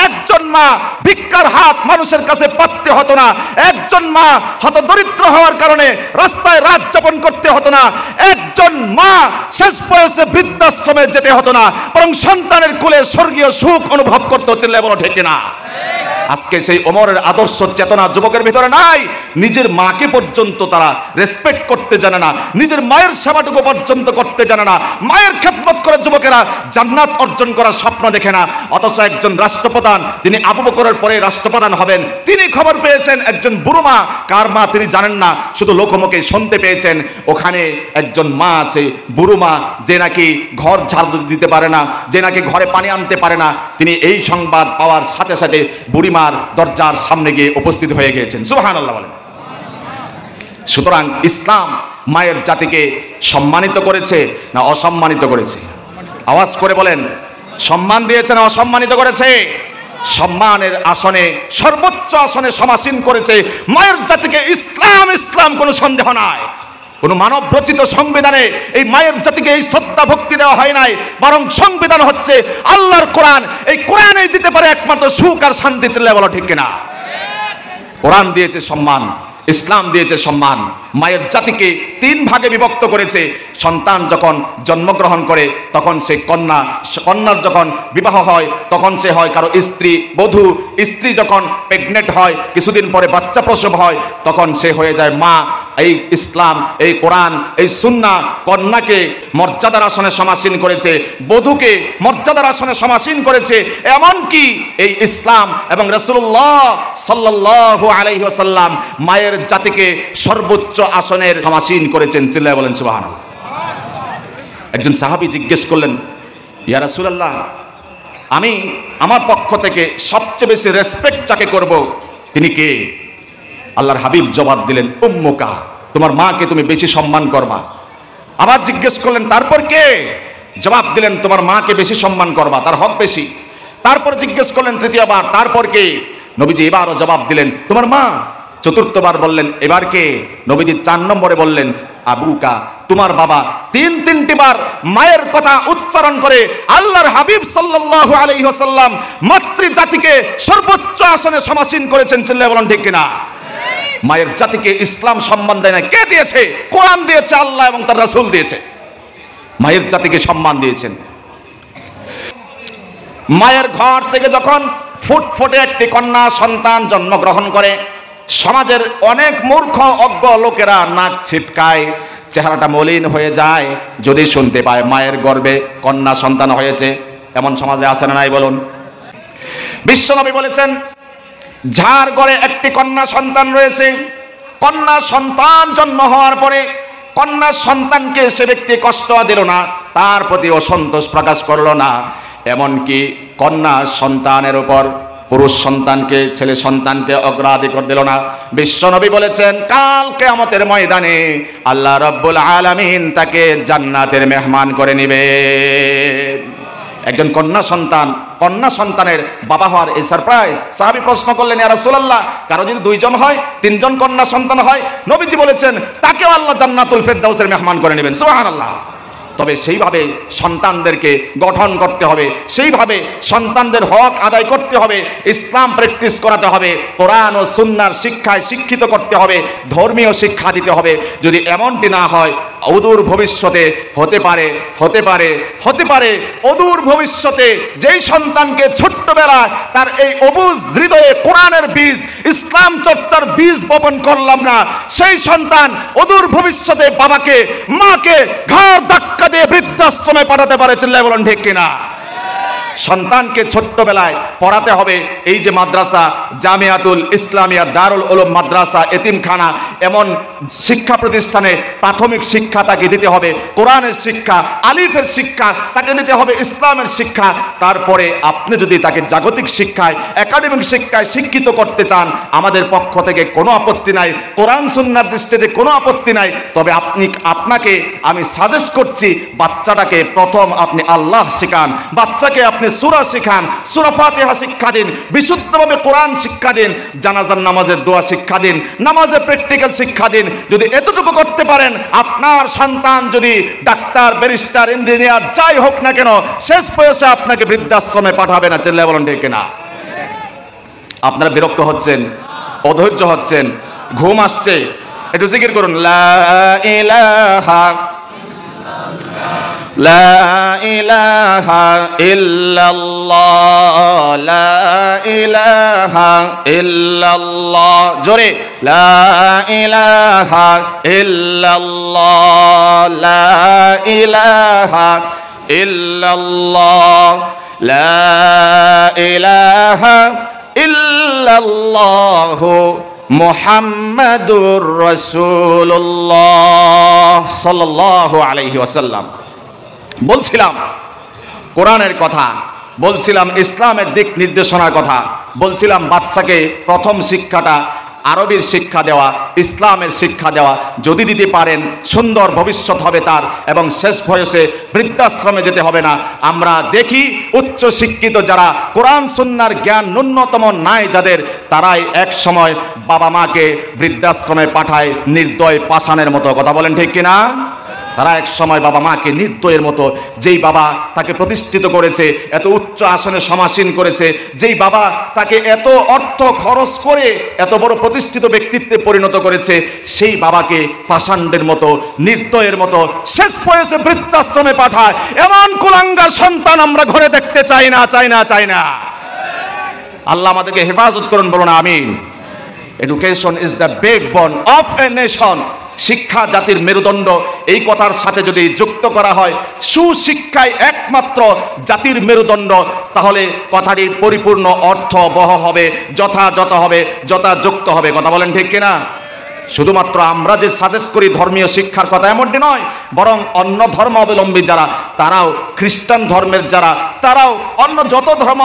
একজন মা ভিক্ষার হাত মানুষের কাছে পাততে হতো না, একজন মা হতদরিদ্র হওয়ার কারণে রাস্তায় রাত যাপন করতে হতো না, একজন মা শেষ বয়সে বৃদ্ধাশ্রমে যেতে হতো না, বরং সন্তানের কোলে স্বর্গীয় সুখ অনুভব করতে হচ্ছে। বলো ঠিক না? আজকে সেই ওমরের আদর্শ চেতনা যুবকের ভিতরে নাই। নিজের মাকে পর্যন্ত তারা রেসপেক্ট করতে জানে না, নিজের মায়ের সেবাটুকু পর্যন্ত করতে জানে না। মায়ের খেদমত করে যুবকেরা জান্নাত অর্জন করার স্বপ্ন দেখে না। অথচ একজন রাষ্ট্রপ্রধান, তিনি আবু বকরের পরে রাষ্ট্রপ্রধান হবেন, তিনি খবর পেয়েছেন একজন বুড়ো মা, কার মা তিনি জানেন না, শুধু লোকমুখে শুনতে পেয়েছেন ওখানে একজন মা আছে, বুড়ো মা, যে নাকি ঘর ঝাড়ু দিতে পারে না, যে নাকি ঘরে পানি আনতে পারে না। তিনি এই সংবাদ পাওয়ার সাথে সাথে বুড়ি মার দরজার সামনে গিয়ে উপস্থিত হয়ে গিয়েছেন। সুবহানাল্লাহ বলেন। সুতরাং ইসলাম মায়ের জাতিকে সম্মানিত করেছে না অসম্মানিত করেছে? আওয়াজ করে বলেন, সম্মান দিয়েছে না অসম্মানিত করেছে? সম্মানের আসনে, সর্বোচ্চ আসনে সমাসীন করেছে মায়ের জাতিকে ইসলাম। ইসলাম কোনো সন্দেহ নাই। কোন মানব রচিত সংবিধানে এই মায়ের জাতিকে এই শ্রদ্ধা ভক্তি দেওয়া হয় নাই, বরং সংবিধান হচ্ছে আল্লাহর কোরআন। এই কোরআনই দিতে পারে একমাত্র সুখ আর শান্তি। চলে বলো ঠিক কিনা? কোরআন দিয়েছে সম্মান, ইসলাম দিয়েছে সম্মান। মায়ের জাতিকে তিন ভাগে বিভক্ত করেছে। সন্তান যখন জন্মগ্রহণ করে তখন সে কন্যা, কন্যার যখন বিবাহ হয় তখন সে হয় কারো স্ত্রী, বধূ। স্ত্রী যখন প্রেগনেন্ট হয়, কিছুদিন পরে বাচ্চা প্রসব হয়, তখন সে হয়ে যায় মা। এই ইসলাম, এই কোরআন, এই সুন্নাহ কন্যাকে মর্যাদার আসনে সমাসীন করেছে, বধূকে মর্যাদার আসনে সমাসীন করেছে। এমনকি এই ইসলাম এবং রাসূলুল্লাহ সাল্লাল্লাহু আলাইহি ওয়াসাল্লাম মায়ের জাতিকে সর্বোচ্চ আসনের সমাসীন করেছেন। চিল্লায় বলেন সুবহানাল্লাহ। একজন সাহাবী জিজ্ঞেস করলেন, ইয়া রাসূলুল্লাহ, আমি আমার পক্ষ থেকে সবচেয়ে বেশি রেসপেক্ট যাকে করব তিনি কে? আল্লাহর হাবিব জবাব দিলেন, উম্মুকা, তোমার মাকে তুমি বেশি সম্মান করবা। আবার জিজ্ঞেস করলেন, তারপর কে? জবাব দিলেন, তোমার মাকে বেশি সম্মান করবা, তার হক বেশি। তারপর জিজ্ঞেস করলেন তৃতীয়বার, তারপর কে? নবীজি এবারও জবাব দিলেন, তোমার মা। চতুর্থবার বললেন, এবার কে? নবীজি 4 নম্বরে বললেন, আবুকা, তোমার বাবা। তিনটি বার মায়ের কথা উচ্চারণ করে আল্লাহর হাবিব সাল্লাল্লাহু আলাইহি ওয়াসাল্লাম মাতৃ জাতিকে সর্বোচ্চ আসনে সমাসীন করেছেন। চিল্লায়ে বলেন ঠিক কিনা? মায়ের জাতিকে ইসলাম সম্মান দেয় না। কে দিয়েছে? কোরআন দিয়েছে, আল্লাহ এবং তার রাসূল দিয়েছে। মায়ের জাতিকে সম্মান দিয়েছেন। মায়ের ঘর থেকে যখন ফুটফুটে একটি কন্যা সন্তান জন্মগ্রহণ করে, সমাজের অনেক মূর্খ অজ্ঞ লোকেরা নাক ছিটকায়, চেহারাটা মলিন হয়ে যায় যদি শুনতে পায় মায়ের গর্ভে কন্যা সন্তান হয়েছে। এমন সমাজে আছে না নাই বলুন? বিশ্বনবী বলেছেন, যার ঘরে একটি কন্যা সন্তান রয়েছে, কন্যা সন্তান জন্ম হওয়ার পরে কন্যা সন্তানকে সে ব্যক্তি কষ্ট দিল না, তার প্রতি অসন্তোষ প্রকাশ করলো না, এমনকি কন্যা সন্তানের উপর পুরুষ সন্তানকে, ছেলে সন্তানকে অগ্রাধিকার দিল না। বিশ্বনবী বলেছেন, কাল কিয়ামতের ময়দানে আল্লাহ রাব্বুল আলামিন তাকে জান্নাতের মেহমান করে নেবে। একজন কন্যা সন্তানের বাবা হওয়ার এই সারপ্রাইজ। সাহাবী প্রশ্ন করলেন, ইয়া রাসূলুল্লাহ, কারো যদি 2 জন হয়, 3 জন কন্যা সন্তান হয়, নবীজি বলেছেন তাকেও আল্লাহ জান্নাতুল ফেরদাউসের মেহমান করে নেবেন। সুবহানাল্লাহ। তবে সেইভাবে সন্তানদেরকে গঠন করতে হবে, সেইভাবে সন্তানদের হক আদায় করতে হবে, ইসলাম প্র্যাকটিস করাতে হবে, কোরআন ও সুন্নাহর শিক্ষায় শিক্ষিত করতে হবে, ধর্মীয় শিক্ষা দিতে হবে। যদি এমনটি না হয়, অদূর ভবিষ্যতে হতে পারে অদূর ভবিষ্যতে যেই সন্তানকে ছোট্টবেলায় তার এই অবুঝ হৃদয়ে কোরআনের বীজ, ইসলাম চর্চার বীজ বপন করলাম না, সেই সন্তান অদূর ভবিষ্যতে বাবাকে মাকে ঘাড় ধাক্কা দিয়ে বৃদ্ধাশ্রমে পাঠাতে পারে। চিল্লায় বলেন ঠিক কিনা? সন্তানকে ছোট্টবেলায় পড়াতে হবে। এই যে মাদ্রাসা, জামিয়াতুল ইসলামিয়া, দারুল উলুম মাদ্রাসা, এতিমখানা, এমন শিক্ষা প্রতিষ্ঠানে প্রাথমিক শিক্ষা তাকে দিতে হবে, কোরআনের শিক্ষা, আলিফের শিক্ষা তাকে দিতে হবে, ইসলামের শিক্ষা। তারপরে আপনি যদি তাকে জাগতিক শিক্ষায়, একাডেমিক শিক্ষায় শিক্ষিত করতে চান, আমাদের পক্ষ থেকে কোনো আপত্তি নাই, কোরআন সুন্নাহর দৃষ্টিতে কোনো আপত্তি নাই। তবে আপনাকে আমি সাজেস্ট করছি, বাচ্চাটাকে প্রথম আপনি আল্লাহ শেখান, বাচ্চাকে আপনি সূরা শেখান, সূরা ফাতিহা শিক্ষা দিন, বিশুদ্ধভাবে কোরআন শিক্ষা দিন, জানাজার নামাজের দোয়া শিক্ষা দিন, নামাজের প্র্যাকটিক্যাল শিক্ষা দিন। যদি এতটুকু করতে পারেন, আপনার সন্তান যদি ডাক্তার, ব্যারিস্টার, ইঞ্জিনিয়ার যাই হোক না কেন, শেষ বয়সে আপনাকে বৃদ্ধাশ্রমে পাঠাবে না। চিল্লায় বলেন ঠিক কিনা? আপনারা বিরক্ত হচ্ছেন, অধৈর্য হচ্ছেন, ঘুম আসছে, একটু জিকির করুন, লা ইলাহা লা ইলাহা ইল্লাল্লাহ, লা ইলাহা ইল্লাল্লাহ, জোরে, লা ইলাহা ইল্লাল্লাহ, লা ইলাহা ইল্লাল্লাহ, লা ইলাহা ইল্লাল্লাহ মুহাম্মাদুর রাসূলুল্লাহ সাল্লাল্লাহু আলাইহি ওয়াসাল্লাম। বলছিলাম কোরআনের কথা, বলছিলাম ইসলামের দিক নির্দেশনার কথা, বলছিলাম বাচ্চাকে প্রথম শিক্ষাটা আরবির শিক্ষা দেওয়া, ইসলামের শিক্ষা দেওয়া। যদি দিতে পারেন, সুন্দর ভবিষ্যৎ হবে তার, এবং শেষ বয়সে বৃদ্ধাশ্রমে যেতে হবে না। আমরা দেখি উচ্চ শিক্ষিত যারা, কোরআন সুন্নাহর জ্ঞান ন্যূনতম নাই যাদের, তারাই এক সময় বাবা মাকে বৃদ্ধাশ্রমে পাঠায় নির্দয় পাষাণের মতো। কথা বলেন ঠিক কিনা? তারা এক সময় বাবা মাকে নির্দয়ের মতো, যেই বাবা তাকে প্রতিষ্ঠিত করেছে, এত উচ্চ আসনে সমাসীন করেছে, যেই বাবা তাকে এত অর্থ খরচ করে এত বড় প্রতিষ্ঠিত ব্যক্তিত্বে পরিণত করেছে, সেই বাবাকে পাষাণ্ডের মতো, নির্দয়ের মতো শেষ বয়সে বৃদ্ধাশ্রমে পাঠায়। এমন কুলাঙ্গার সন্তান আমরা ঘরে দেখতে চাই না। আল্লাহ আমাদেরকে হেফাজত করুন, বলুন আমিন। Education is the backbone of a nation. শিক্ষা জাতির মেরুদণ্ড, এই কথার সাথে যদি যুক্ত করা হয় সুশিক্ষায় একমাত্র জাতির মেরুদণ্ড, তাহলে কথাটির পরিপূর্ণ অর্থ বহ হবে, যথাযথ হবে, যথাযুক্ত হবে। কথা বলেন ঠিক কিনা? শুধুমাত্র আমরা যে সাজেস্ট করি ধর্মীয় শিক্ষার কথা এমনটি নয়, বরং অন্য ধর্মাবলম্বী যারা, তারাও, খ্রিস্টান ধর্মের যারা, তারাও, অন্য যত ধর্ম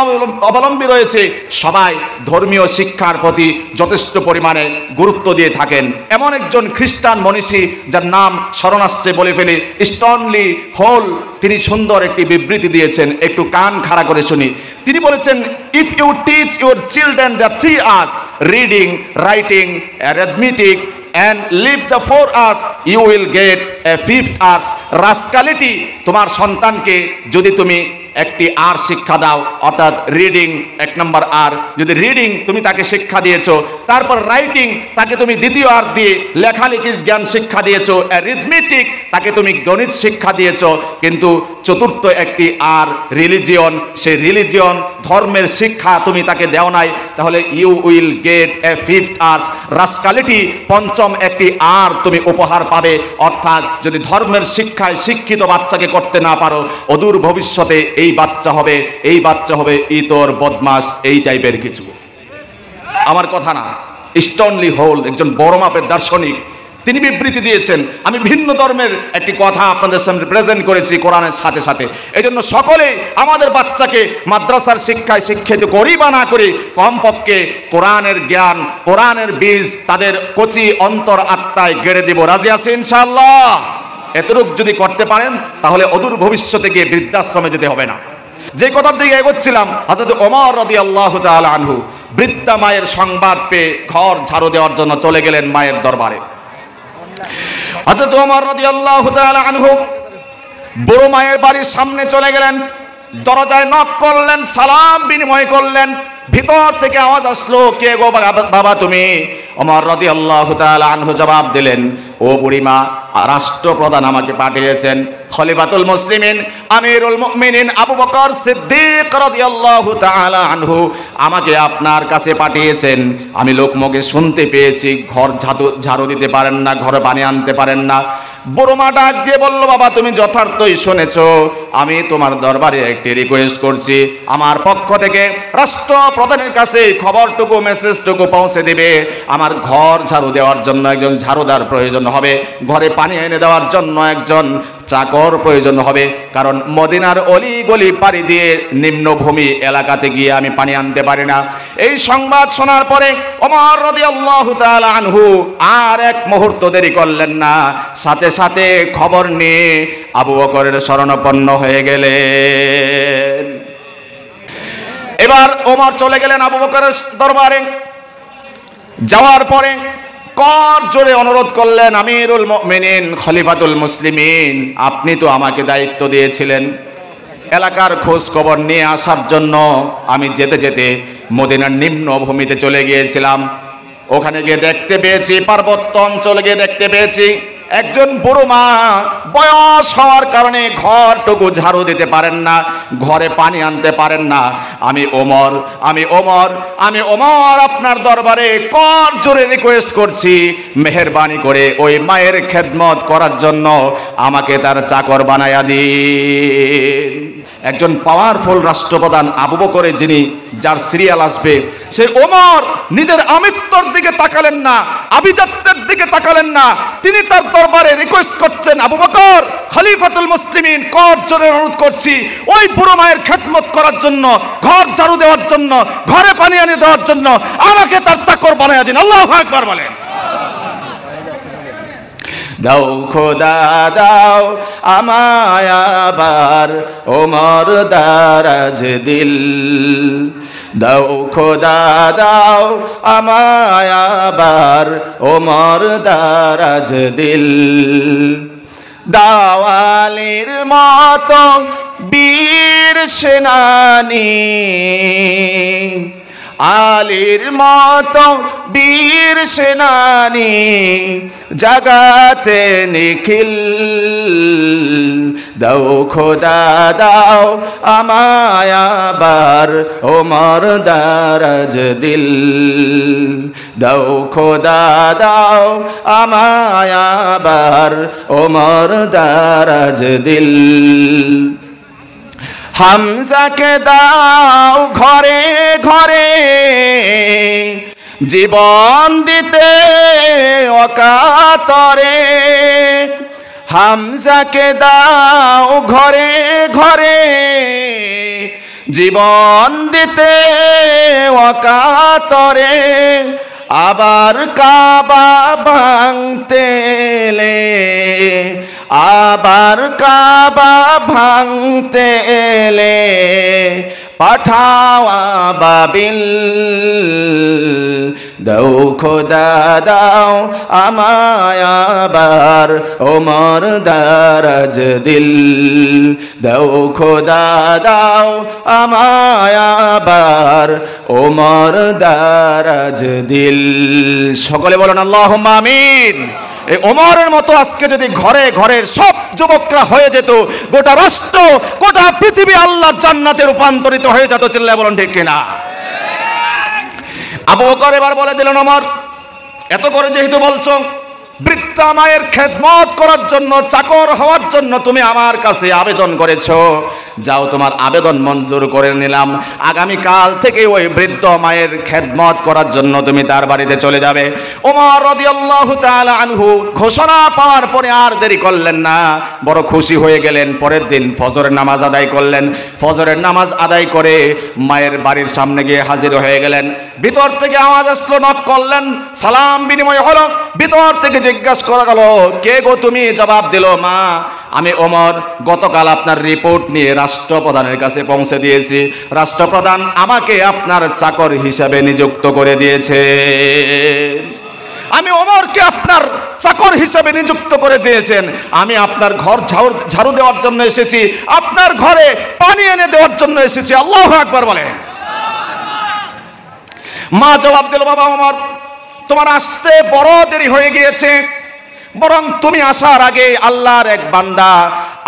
অবলম্বী রয়েছে, সবাই ধর্মীয় শিক্ষার প্রতি যথেষ্ট পরিমাণে গুরুত্ব দিয়ে থাকেন। এমন একজন খ্রিস্টান মনীষী, যার নাম স্মরণ আসছে, বলে ফেলি, স্টনলি হোল, তিনি সুন্দর একটি বিবৃতি দিয়েছেন, একটু কান খাড়া করে শুনি। তিনি বলেছেন, if you teach your children the 3 R's, reading, writing, arithmetic and leave the 4 R's, you will get a 5th R's, rascality। তোমার সন্তানকে যদি তুমি একটি আর শিক্ষা দাও, অর্থাৎ রিডিং 1 নম্বর আর, যদি রিডিং তুমি তাকে শিক্ষা দিয়েছো, তারপর রাইটিং তাকে তুমি দ্বিতীয় আর দিয়ে লেখালেখির জ্ঞান শিক্ষা দিয়েছো, অ্যারিথমেটিক তাকে তুমি গণিত শিক্ষা দিয়েছো, কিন্তু চতুর্থ একটি আর রিলিজিয়ন, সেই রিলিজিয়ন ধর্মের শিক্ষা তুমি তাকে দেও নাই, তাহলে you will get a 5th R's, rascality, পঞ্চম একটি আর তুমি উপহার পাবে। অর্থাৎ যদি ধর্মের শিক্ষায় শিক্ষিত বাচ্চাকে করতে না পারো, অদূর ভবিষ্যতে এই বাচ্চা হবে ইতর, বদমাস, এই টাইপের কিছু। আমার কথা না, স্টনলি হোল একজন বড় মাপের দার্শনিক, তিনি বিবৃতি দিয়েছেন। আমি ভিন্ন ধর্মের একটি কথা আপনাদের সামনে প্রেজেন্ট করেছি কোরআনের সাথে সাথে। এই জন্য সকলেই আমাদের বাচ্চাকে মাদ্রাসার শিক্ষায় শিক্ষিত করি বা না করি, কমপক্ষে কোরআনের জ্ঞান, কোরআনের বীজ তাদের কচি অন্তর আত্মায় গেড়ে দেব। রাজি আছে ইনশাআল্লাহ? এতটুক যদি করতে পারেন, তাহলে অদূর ভবিষ্যতে গিয়ে বৃদ্ধাশ্রমে যেতে হবে না। যে কথার দিকে এগোচ্ছিলাম, হযরত ওমর রাদিয়াল্লাহু তাআলা আনহু বৃদ্ধা মায়ের সংবাদ পেয়ে ঘর ঝাড়ু দেওয়ার জন্য চলে গেলেন মায়ের দরবারে। হযরত ওমর রাদিয়াল্লাহু তাআলা আনহু বুড়ো মায়ের বাড়ির সামনে চলে গেলেন, দরজায় নক করলেন, সালাম বিনিময় করলেন। ভিতর থেকে আওয়াজ আসলো, কে গো বাবা তুমি? ওমর রাদিয়াল্লাহু তাআলা আনহু জবাব দিলেন, ও বুড়িমা, রাষ্ট্রপ্রধান আমাকে পাঠিয়েছেন, খলিফাতুল মুসলিমিন আমিরুল মুমিনিন আবু বকর সিদ্দিক রাদিয়াল্লাহু তাআলা আনহু আমাকে আপনার কাছে পাঠিয়েছেন। আমি লোকমুখে শুনতে পেয়েছি ঘর ঝাড়ু দিতে পারেন না, ঘরে পানি আনতে পারেন না। বুড়ো মা ডাক দিয়ে বলল, বাবা তুমি যথার্থই শুনেছো, আমি তোমার দরবারে একটি রিকোয়েস্ট করছি, আমার পক্ষ থেকে রাষ্ট্রপ্রধানের কাছে খবরটুকু মেসেজটুকু পৌঁছে দিবে। আমার ঘর ঝাড়ু দেওয়ার জন্য একজন ঝাড়ুদার প্রয়োজন হবে, ঘরে পানি এনে দেওয়ার জন্য একজন চাকর প্রয়োজন হবে, কারণ মদিনার অলি গলি পাড়ি দিয়ে নিম্নভূমি এলাকাতে গিয়ে আমি পানি আনতে পারি না। এই সংবাদ শোনার পরে ওমর রাদিয়াল্লাহু তাআলা আনহু আর এক মুহূর্ত দেরি করলেন না, সাথে সাথে খবর নিয়ে আবু বকরের শরণাপন্ন হয়ে গেলেন। এবার ওমর চলে গেলেন আবু বকরের দরবারে। যাওয়ার পরে কর জোরে অনুরোধ করলেন, আমিরুল মুমিনিন খলিফাতুল মুসলিমিন, আপনি তো আমাকে দায়িত্ব দিয়েছিলেন এলাকার খোঁজ খবর নিয়ে আসার জন্য। আমি যেতে যেতে মদিনার নিম্নভূমিতে চলে গিয়েছিলাম, ওখানে গিয়ে দেখতে পেয়েছি, পার্বত্য অঞ্চলে গিয়ে দেখতে পেয়েছি একজন বুড়ো মা বয়স হওয়ার কারণে ঘরটুকু ঝাড়ু দিতে পারেন না, ঘরে পানি আনতে পারেন না। আমি ওমর আপনার দরবারে কর জোরে রিকোয়েস্ট করছি, মেহেরবানি করে ওই মায়ের খেদমত করার জন্য আমাকে তার চাকর বানায়া দিন। একজন পাওয়ারফুল রাষ্ট্রপ্রধান আবু বকরে যিনি, যার সিরিয়াল আসবে, সে ওমর নিজের আমিত্বর দিকে তাকালেন না, আভিজাত্যের দিকে তাকালেন না, তিনি তার দরবারে রিকোয়েস্ট করছেন, আবু বকর খলিফাতুল মুসলিমিন, কর জোরে অনুরোধ করছি ওই বুড়ো মায়ের খেদমত করার জন্য, ঘর ঝাড়ু দেওয়ার জন্য, ঘরে পানি এনে দেওয়ার জন্য আমাকে তার চাকর বানায়া দিন। আল্লাহু আকবার বলেন। দাও খোদা দাও আমায় আবার ওমর দারাজ দিল, দাও খোদা দাও আমায় আবার ওমর দারাজ দিল। দাওয়ালির মতো বীর সেনানী, আলীর মতো বীর সেনানী, জাগাতে নিখিল, দাও খোদা দাও আমায় আবার ওমর দারাজ দিল, দাও খোদা দাও আমায় আবার ওমর দারাজ দিল। হামজাকে দাও ঘরে ঘরে জীবন দিতে অকাতরে, হামজাকে দাও ঘরে ঘরে জীবন দিতে অকাতরে, আবার কাবা ভাঙতে এলে, আবার কাবা ভাঙতে এলে পাঠাও আবাবিল, দাও খোদা দাও আমায় আবার ওমর দারাজ দিল, দাও খোদা দাও আমায় আবার ওমর দারাজ দিল। সকলে বলেন আল্লাহুম্মা আমিন। এই ওমরের মতো আজকে যদি ঘরে ঘরের সব যুবকরা হয়ে যেত, গোটা রাষ্ট্র গোটা পৃথিবী আল্লাহর জান্নাতে রূপান্তরিত হয়ে যেত। চিল্লায় বলেন ঠিক কিনা? আবু বকর এবার বলে দিলেন, ওমর এত করে যেহেতু বলছো, বৃদ্ধা মায়ের খেদমত করার জন্য, চাকর হওয়ার জন্য তুমি আমার কাছে আবেদন করেছো, যাও তোমার আবেদন মঞ্জুর করে নিলাম। আগামীকাল থেকে ওই বৃদ্ধ মায়ের খেদমত করার জন্য তুমি তার বাড়িতে চলে যাবে। ওমর রাদিয়াল্লাহু তাআলা আনহু ঘোষণা পাওয়ার পরে আর দেরি করলেন না, বড় খুশি হয়ে গেলেন। পরের দিন ফজরের নামাজ আদায় করলেন। ফজরের নামাজ আদায় করে মায়ের বাড়ির সামনে গিয়ে হাজির হয়ে গেলেন। ভিতর থেকে আওয়াজ আসলো, নক করলেন, সালাম বিনিময় হলো। ভিতর থেকে জিজ্ঞাসা করা গেল, কে গো তুমি? জবাব দিল, মা আমি ওমর, গতকাল আপনার রিপোর্ট নিয়ে রাষ্ট্রপ্রধানের কাছে পৌঁছে দিয়েছি। রাষ্ট্রপ্রধান আমাকে আপনার চাকর হিসাবে নিযুক্ত করে দিয়েছে। আমি ওমরকে আপনার চাকর হিসেবে নিযুক্ত করে দিয়েছেন, আমি আপনার ঘর ঝাড়ু দেওয়ার জন্য এসেছি, আপনার ঘরে পানি এনে দেওয়ার জন্য এসেছি। আল্লাহু আকবার বলেন। মা জবাব দিল, বাবা ওমর, তোমার আসতে বড় দেরি হয়ে গিয়েছে, বরং তুমি আসার আগে আল্লাহর এক বান্দা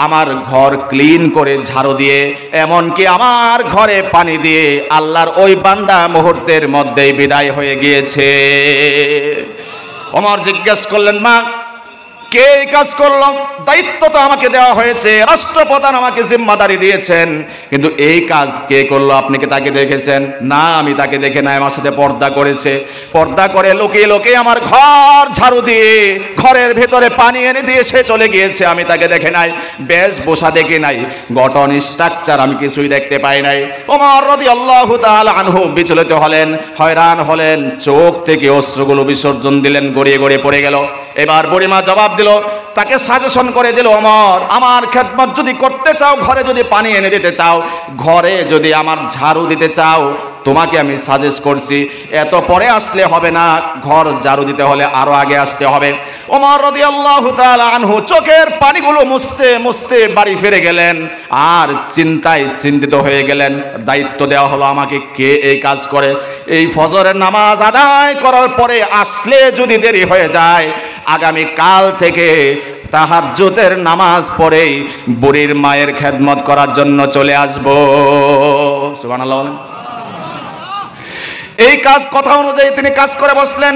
আমার ঘর ক্লিন করে ঝাড়ু দিয়ে, এমনকি আমার ঘরে পানি দিয়ে আল্লাহর ওই বান্দা মুহূর্তের মধ্যেই বিদায় হয়ে গিয়েছে। ওমর জিজ্ঞেস করলেন, মা কে এই কাজ করলো? দায়িত্ব তো আমাকে দেওয়া হয়েছে, রাষ্ট্রপ্রধান আমাকে জিম্মাদারি দিয়েছেন, কিন্তু এই কাজ কে করলো? আপনি কি তাকে দেখেছেন? না, আমি তাকে দেখে নাই, আমার সাথে পর্দা করেছে, পর্দা করে লুকিয়ে লুকিয়ে আমার ঘর ঝাড়ু দিয়ে ঘরের ভেতরে পানি এনে দিয়ে সে চলে গিয়েছে, আমি তাকে দেখে নাই, বেশভূষা দেখি নাই, গঠন স্ট্রাকচার আমি কিছুই দেখতে পাই নাই। ওমর রাদিয়াল্লাহু তাআলা আনহু বিচলিত হলেন, হয়রান হলেন, চোখ থেকে অশ্রুগুলো বিসর্জন দিলেন, গড়িয়ে গড়িয়ে পড়ে গেল। এবার বুড়িমা জবাব দিল, তাকে সাজেশন করে দিল, ওমর আমার খেদমত যদি করতে চাও, ঘরে যদি পানি এনে দিতে চাও, ঘরে যদি আমার ঝাড়ু দিতে চাও, তোমাকে আমি সাজেস্ট করছি, এত পরে আসলে হবে না, ঘর ঝাড়ু দিতে হলে আরো আগে আসতে হবে। ওমর রাদিয়াল্লাহু তাআলা আনহু চোখের পানিগুলো মুছতে মুছতে বাড়ি ফিরে গেলেন, আর চিন্তায় চিন্তিত হয়ে গেলেন। দায়িত্ব দেওয়া হলো আমাকে, কে এই কাজ করে? এই ফজরের নামাজ আদায় করার পরে আসলে যদি দেরি হয়ে যায়, আগামী কাল থেকে তাহাজ্জুদের নামাজ পড়েই বুড়ির মায়ের খেদমত করার জন্য চলে আসবো। সুবহানাল্লাহ বলেন। এই কাজ কথা অনুযায়ী তিনি কাজ করে বসলেন।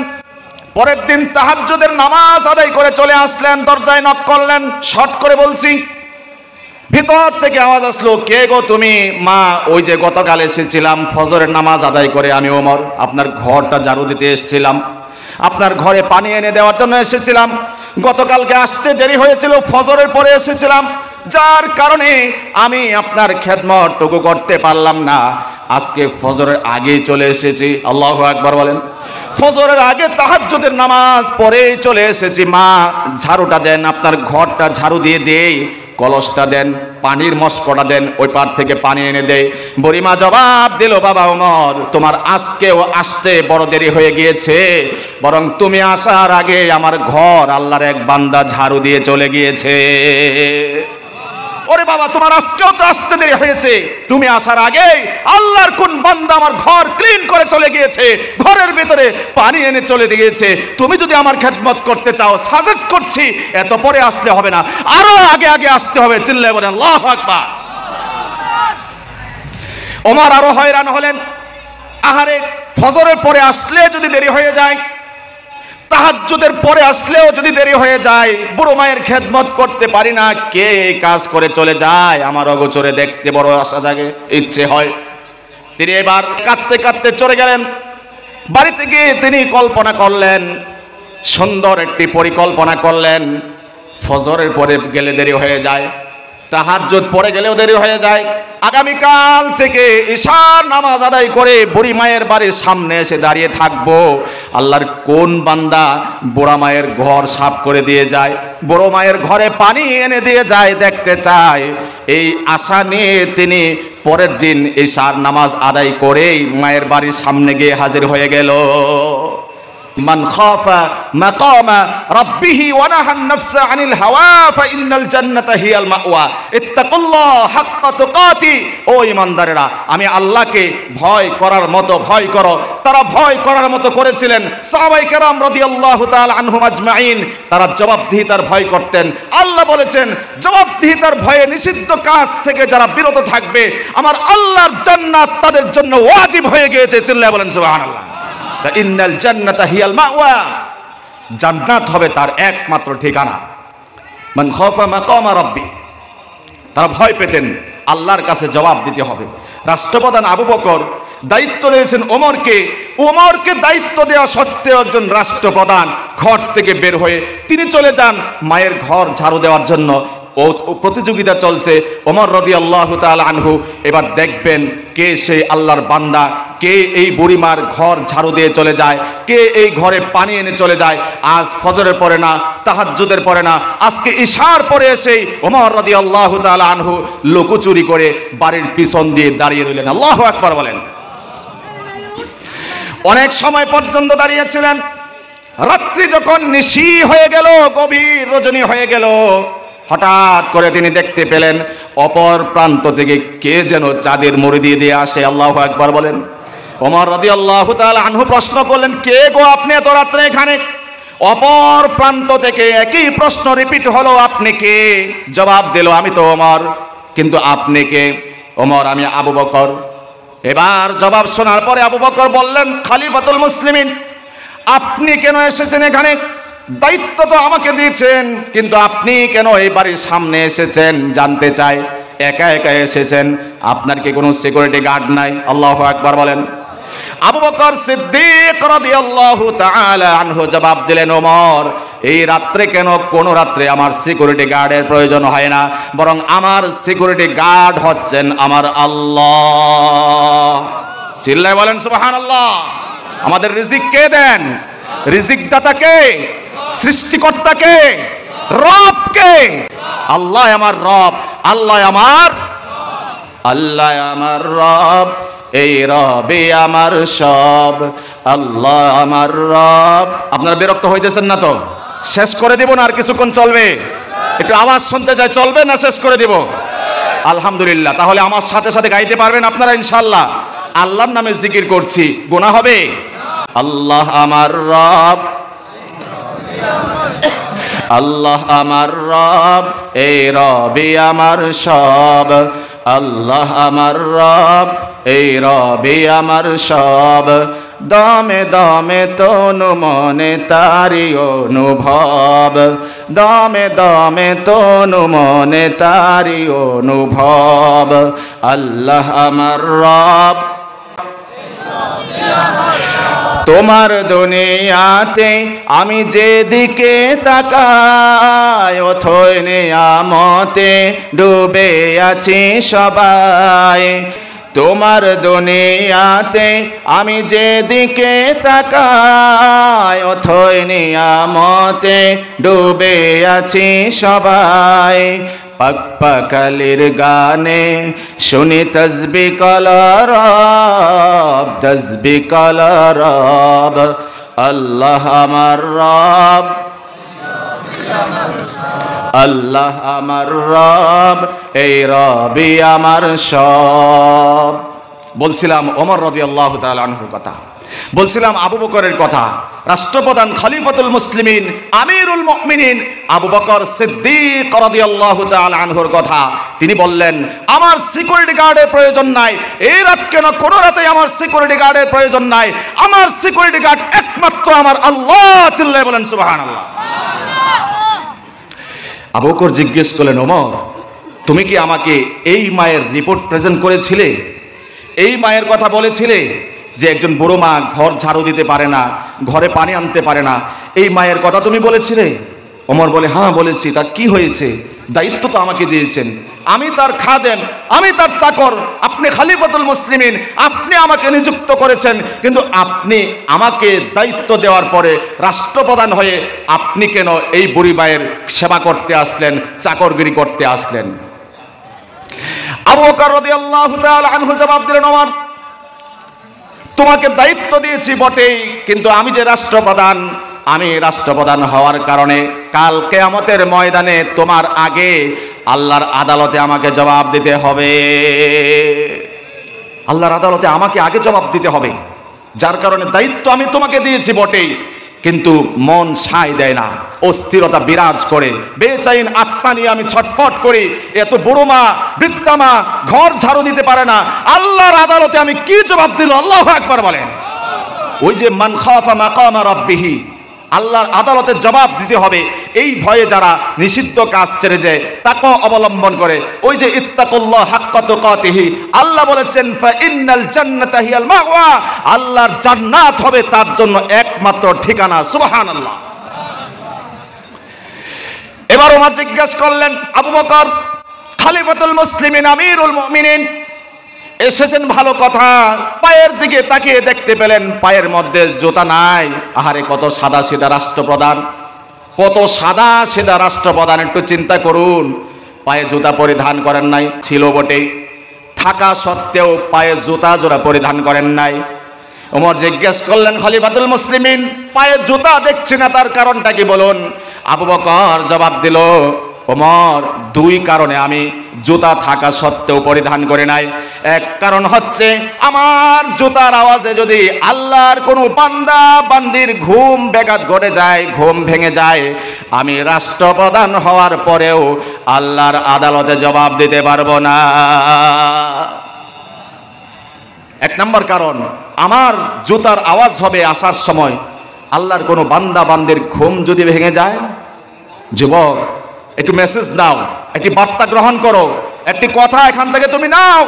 পরের দিন তাহাজ্জুদের নামাজ আদায় করে চলে আসলেন, দরজায় নক করলেন, শর্ট করে বলছি। ভিতর থেকে আওয়াজ আসলো, কে গো তুমি? মা, ওই যে গতকাল এসেছিলাম ফজরের নামাজ আদায় করে, আমি ওমর আপনার ঘরটা ঝাড়ু দিতে এসেছিলাম, আপনার ঘরে পানি এনে দেওয়ার জন্য এসেছিলাম, গতকালকে আসতে দেরি হয়েছিল, ফজরের পরে এসেছিলাম, যার কারণে আমি আপনার খেদমত টুকু করতে পারলাম না, আজকে ফজরের আগেই চলে এসেছি। আল্লাহু আকবার বলেন। ফজরের আগে তাহাজ্জুদের নামাজ পড়ে চলে এসেছি, মা ঝাড়ুটা দেন, আপনার ঘরটা ঝাড়ু দিয়ে দেই, কলসটা দেন, পানির মস্কটা দেন, ওই পার থেকে পানি এনে দেয়। বুড়িমা জবাব দিল, বাবা ওমর তোমার আজকেও আসতে বড় দেরি হয়ে গিয়েছে, বরং তুমি আসার আগে আমার ঘর আল্লাহর এক বান্দা ঝাড়ু দিয়ে চলে গিয়েছে। ওরে বাবা, তোমার আজকেও তো আসতে দেরি হয়েছে, তুমি আসার আগে আল্লাহর কোন বান্দা আমার ঘর ক্লিন করে চলে গিয়েছে, ঘরের ভিতরে পানি এনে চলে গিয়েছে। তুমি যদি আমার খেদমত করতে চাও, সাজেস্ট করছি এত পরে আসলে হবে না, আরো আগে আগে আসতে হবে। চিল্লায় বলেন আল্লাহু আকবার। ওমর আরো হয়রান হলেন, আহারে ফজরের পরে আসলে যদি দেরি হয়ে যায়, তাহাজ্জুদের পরে আসলেও যদি দেরি হয়ে যায়, বুড়ো মায়ের খেদমত করতে পারি না, কে এই কাজ করে চলে যায়, আমার অগোচরে দেখতে বড় আশা জাগে, ইচ্ছে হয়। তিনি এবার কাঁদতে কাঁদতে চলে গেলেন। বাড়িতে গিয়ে তিনি কল্পনা করলেন, সুন্দর একটি পরিকল্পনা করলেন। ফজরের পরে গেলে দেরি হয়ে যায়, তাহাজ্জুদ পরে গেলেও দেরি হয়ে যায়, আগামীকাল থেকে ইশার নামাজ আদায় করে বুড়ি মায়ের বাড়ির সামনে এসে দাঁড়িয়ে থাকবো, আল্লাহর কোন বান্দা বুড়া মায়ের ঘর সাফ করে দিয়ে যায়, বুড়ো মায়ের ঘরে পানি এনে দিয়ে যায়, দেখতে চায়। এই আশা নিয়ে তিনি পরের দিন ইশার নামাজ আদায় করেই মায়ের বাড়ির সামনে গিয়ে হাজির হয়ে গেল। মান খাফা মাকামা রাব্বিহি ওয়া নাহান নাফসা আনিল হাওয়া ফাইন্নাল জান্নাতা হিয়াল মাওয়া ইত্তাকুল্লাহ হাক্কা তুকাতি। ও ঈমানদারেরা, আমি আল্লাহকে ভয় করার মতো ভয় করো। তারা ভয় করার মতো করেছিলেন। সাহাবায়ে কেরাম রাদিয়াল্লাহু তাআলা আনহুম আজমাইন, তারা জবাবদিহিতার ভয় করতেন। আল্লাহ বলেছেন, জবাবদিহিতার ভয়ে নিষিদ্ধ কাজ থেকে যারা বিরত থাকবে, আমার আল্লাহর জান্নাত তাদের জন্য ওয়াজিব হয়ে গিয়েছে। চিল্লায়ে বলেন সুবহানাল্লাহ। ইন্নাল জান্নাতা হিয়াল মাওয়া, জান্নাত হবে তার একমাত্র ঠিকানা। মান খাফা মাকামা রাব্বি, তারা ভয় পেতেন আল্লাহর কাছে জবাব দিতে হবে। রাষ্ট্রপ্রধান আবু বকর দায়িত্ব দিয়েছেন ওমরকে, ওমরকে দায়িত্ব দেওয়া সত্ত্বেও একজন রাষ্ট্রপ্রধান ঘর থেকে বের হয়ে তিনি চলে যান মায়ের ঘর ঝাড়ু দেওয়ার জন্য। ও প্রতিযোগিতা চলছে। ওমর রাদিয়াল্লাহু তাআলা আনহু এবার দেখবেন কে সেই আল্লাহর বান্দা, কে এই বুড়িমার ঘর ঝাড়ু দিয়ে চলে যায়, কে এই ঘরে পানি এনে চলে যায়। আজ ফজরের পরে না, তাহাজ্জুদের পরে না, আজকে ইশার পরে এসেই ওমর রাদিয়াল্লাহু তাআলা আনহু লুকোচুরি করে বাড়ির পিছন দিয়ে দাঁড়িয়ে রইলেন। আল্লাহু আকবার বলেন। অনেক সময় পর্যন্ত দাঁড়িয়েছিলেন। রাত্রি যখন নিশি হয়ে গেল, গভীর রজনী হয়ে গেল, হঠাৎ করে তিনি দেখতে পেলেন অপর প্রান্ত থেকে কে যেন চাঁদের মুড়ি দিয়ে আসে। আল্লাহু আকবার বলেন। ওমর রাদিয়াল্লাহু তাআলা আনহু প্রশ্ন করলেন, কে গো আপনি এত রাত্রে এখানে? অপর প্রান্ত থেকে একই প্রশ্ন রিপিট হলো, আপনি কে? জবাব দিল, আমি তো ওমর। কিন্তু আপনি কে? ওমর, আমি আবু বকর। এবার জবাব শোনার পরে আবু বকর বললেন, খলিফাতুল মুসলিমিন, আপনি কেন এসেছেন এখানে? দায়িত্ব তো আমাকে দিয়েছেন, কিন্তু আপনি কেন এই বাড়ির সামনে এসেছেন জানতে চাই। একা একা এসেছেন, আপনার কি কোনো সিকিউরিটি গার্ড নাই? আল্লাহু আকবার বলেন। আবু বকর সিদ্দিক রাদিয়াল্লাহু তাআলা আনহু জবাব দিলেন, ওমর, এই রাত্রে কেন? কোন রাত্রে আমার সিকিউরিটি গার্ডের প্রয়োজন হয় না, বরং আমার সিকিউরিটি গার্ড হচ্ছেন আমার আল্লাহ। চিল্লায় বলেন সুবহানাল্লাহ। আমাদের রিজিক কে দেন? রিজিক দাতা কে? সৃষ্টিকর্তা কে? রব কে? আল্লাহ আমার রব, আল্লাহ আমার, আল্লাহ আমার রব, এই রবে আমার সব, আল্লাহ আমার রব। আপনারা বিরক্ত হইতেছেন না তো? শেষ করে দিব না আর কিছুক্ষণ চলবে? একটু আওয়াজ শুনতে চাই, চলবে না শেষ করে দিব? আলহামদুলিল্লাহ। তাহলে আমার সাথে সাথে গাইতে পারবেন আপনারা ইনশাআল্লাহ? আল্লাহর নামে জিকির করছি, গুনাহ হবে? আল্লাহ আমার রব, আল্লাহ আমার রব, এই রবে আমার সব, আল্লাহ আমার রব, এই রবে আমার সব। দমে দমে তনু মনে তারি অনুভব, দমে দমে তনু মনে তারি অনুভব। আল্লাহ আমার রব, তোমার দুনিয়াতে আমি যেদিকে তাকাই, অথই নিয়ামতে ডুবে আছি সবাই। তোমার দুনিয়াতে আমি যেদিকে তাকাই, অথই নিয়ামতে ডুবে আছি সবাই। পাক পাকালির গানে শুনি তসবিহ কলরব, তসবিহ কলরব। আল্লাহ আমার রব, আল্লাহ আমার রব, এই রবি আমার সব। বলছিলাম ওমর রাদিয়াল্লাহু তাআলা আনহুর কথা, বলছিলাম আবু বকরের কথা। রাষ্ট্রপ্রধান খলিফাতুল মুসলিমিন আমিরুল মুমিনিন আবু বকর সিদ্দিক রাদিয়াল্লাহু তাআলা আনহুর কথা। তিনি বললেন, আমার সিকিউরিটি গার্ডের প্রয়োজন নাই। এই রাত কেন, কোন রাতে আমার সিকিউরিটি গার্ডের প্রয়োজন নাই। আমার সিকিউরিটি গার্ড একমাত্র আমার আল্লাহ। চিল্লায় বলেন সুবহানাল্লাহ। আবু বকর জিজ্ঞেস করলেন, ওমর, তুমি কি আমাকে এই মায়ের রিপোর্ট প্রেজেন্ট করেছিলে? এই মায়ের কথা বলেছিলে যে একজন বুড়ো মা ঘর ঝাড়ু দিতে পারে না, ঘরে পানি আনতে পারে না, এই মায়ের কথা তুমি বলেছিলে? ওমর বলে, হ্যাঁ বলেছি। তা কি হয়েছে? দায়িত্ব তো আমাকে দিয়েছেন, আমি তার খাদেম, আমি তার চাকর। আপনি খলিফাতুল মুসলিমিন, আপনি আমাকে নিযুক্ত করেছেন, কিন্তু আপনি আমাকে দায়িত্ব দেওয়ার পরে রাষ্ট্রপ্রধান হয়ে আপনি কেন এই বুড়ি মায়ের সেবা করতে আসলেন, চাকরগিরি করতে আসলেন? আবু বকর রাদিয়াল্লাহু তাআলা আনহু জবাব দিলেন, ওমর, তোমাকে দায়িত্ব দিয়েছি বটেই, কিন্তু আমি যে রাষ্ট্রপ্রধান, আমি রাষ্ট্রপ্রধান হওয়ার কারণে কাল কিয়ামতের ময়দানে তোমার আগে আল্লাহর আদালতে আমাকে জবাব দিতে হবে। আল্লাহর আদালতে আমাকে আগে জবাব দিতে হবে, যার কারণে দায়িত্ব আমি তোমাকে দিয়েছি বটেই, কিন্তু মন সায় দেয় না, অস্থিরতা বিরাজ করে, বেচাইন আত্মা নিয়ে আমি ছটফট করি। এত বড় মা, বৃদ্ধা মা ঘর ঝাড়ু দিতে পারে না, আল্লাহর আদালতে আমি কি জবাব দিল? আল্লাহু আকবার বলেন। ওই যে মান খাফা মাকামা রাব্বিহি, আল্লাহর আদালতে জবাব দিতে হবে, এই ভয়ে যারা নিষিদ্ধ কাজ ছেড়ে যায়, তাকওয়া অবলম্বন করে, ওই যে ইত্তাকুল্লাহ হাক্কা তুকাতিহি, আল্লাহ বলেছেন ফা ইন্নাল জান্নাতা হিয়াল মাওয়া, আল্লাহর জান্নাত হবে তার জন্য একমাত্র ঠিকানা। সুবহানাল্লাহ। এবার ওমর জিজ্ঞেস করলেন, আবু বকর খলিফাতুল মুসলিমিন আমিরুল মুমিনিন এসেছেন, ভালো কথা। পায়ের দিকে তাকিয়ে দেখতে পেলেন পায়ের মধ্যে জুতা নাই। আহারে, কত সাদা সিধা রাষ্ট্রপ্রধান, কত সাদা সিধা রাষ্ট্রপ্রধান, একটু চিন্তা করুন। পায়ে জুতা পরিধান করেন নাই, ছিল বটে, থাকা সত্ত্বেও পায়ে জুতা জোড়া পরিধান করেন নাই। ওমর জিজ্ঞেস করলেন, খলিফাতুল মুসলিমিন, পায়ে জুতা দেখছি না, তার কারণটা কি বলুন? আবু বকর জবাব দিল, ওমর, দুই কারণে আমি জুতা থাকা সত্ত্বেও পরিধান করে নাই। এক কারণ হচ্ছে, আমার জুতার আওয়াজে যদি আল্লাহর কোনো বান্দা বান্দির ঘুম ব্যাঘাত ঘটে যায়, ঘুম ভেঙে যায়, আমি রাষ্ট্রপ্রধান হওয়ার পরেও আল্লাহর আদালতে জবাব দিতে পারবো না। এক নম্বর কারণ, আমার জুতার আওয়াজ হবে আসার সময়, আল্লাহর কোনো বান্দা বান্দির ঘুম যদি ভেঙে যায়। যুবক, একটু মেসেজ নাও, একটি বার্তা গ্রহণ করো, একটি কথা এখান থেকে তুমি নাও।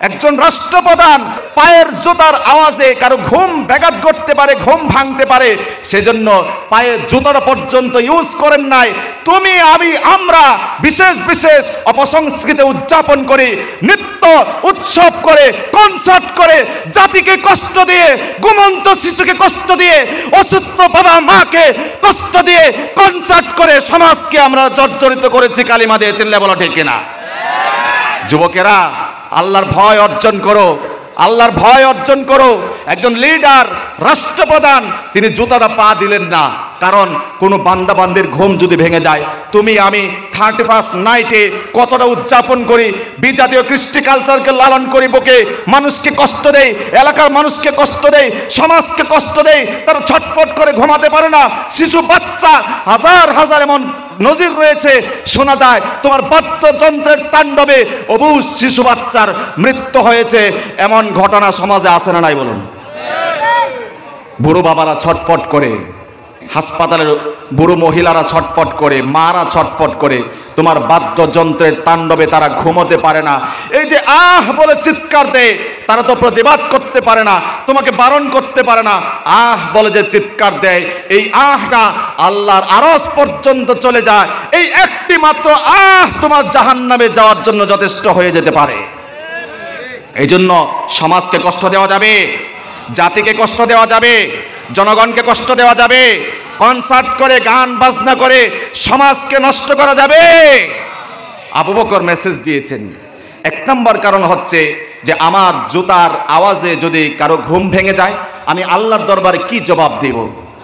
একজন রাষ্ট্রপ্রধান পায়ের জুতার আওয়াজে কারো ঘুম ব্যাঘাত করতে পারে, ঘুম ভাঙতে পারে, সেজন্য পায়ের জুতাটা পর্যন্ত ইউজ করেন নাই। তুমি, আমি, আমরা বিশেষ বিশেষ অপসংস্কৃতি উদযাপন করি, নৃত্য উৎসব করে, কনসার্ট করে, জাতিকে কষ্ট দিয়ে, ঘুমন্ত শিশুকে কষ্ট দিয়ে, অসুস্থ বাবা মাকে কষ্ট দিয়ে কনসার্ট করে সমাজকে আমরা জর্জরিত করেছি। কালিমা দিয়ে চিল্লা বলো ঠিক কিনা? যুবকেরা, আল্লাহর ভয় অর্জন করো, আল্লাহর ভয় অর্জন করো। একজন লিডার, রাষ্ট্রপ্রধান, তিনি জুতাটা পা দিলেন না, কারণ কোনো বান্দা বান্দির ঘুম যদি ভেঙে যায়। তুমি আমি 31st নাইটে কতটা উদযাপন করি, বিজাতীয় কৃষ্টি কালচারকে লালন করি, বুকে মানুষকে কষ্ট দেয়, এলাকার মানুষকে কষ্ট দেয়, সমাজকে কষ্ট দেয়, তারা ছটফট করে ঘুমাতে পারে না। শিশু বাচ্চা হাজার হাজার এমন নজির রয়েছে, শোনা যায় তোমার বাদ্যযন্ত্রের তাণ্ডবে অবুঝ শিশু বাচ্চার মৃত্যু হয়েছে। এমন ঘটনা সমাজে আছে না নাই বলুন? বুড়ো বাবারা ছটফট করে, হাসপাতালের বুড়ো মহিলারা ছটফট করে, মারা ছটফট করে, তোমার বাদ্যযন্ত্রের তাণ্ডবে তারা ঘুমোতে পারে না। এই যে আহ বলে চিৎকার দেয়, তারা তো প্রতিবাদ করতে পারে না, তোমাকে বারণ করতে পারে না। আহ বলে যে চিৎকার দেয়, এই আহটা আল্লাহর আরশ পর্যন্ত চলে যায়। এই একটি মাত্র আহ তোমার জাহান্নামে যাওয়ার জন্য যথেষ্ট হয়ে যেতে পারে। এই জন্য সমাজকে কষ্ট দেওয়া যাবে, জাতিকে কষ্ট দেওয়া যাবে, জনগণকে কষ্ট দেওয়া যাবে, কনসার্ট করে, গান বাজনা করে সমাজকে নষ্ট করা যাবে। আবু বকর মেসেজ দিয়েছেন। এক নম্বর কারণ হচ্ছে যে আমার জুতার আওয়াজে যদি কারো ঘুম ভেঙে যায়, আমি আল্লাহর দরবারে কি জবাব দেব?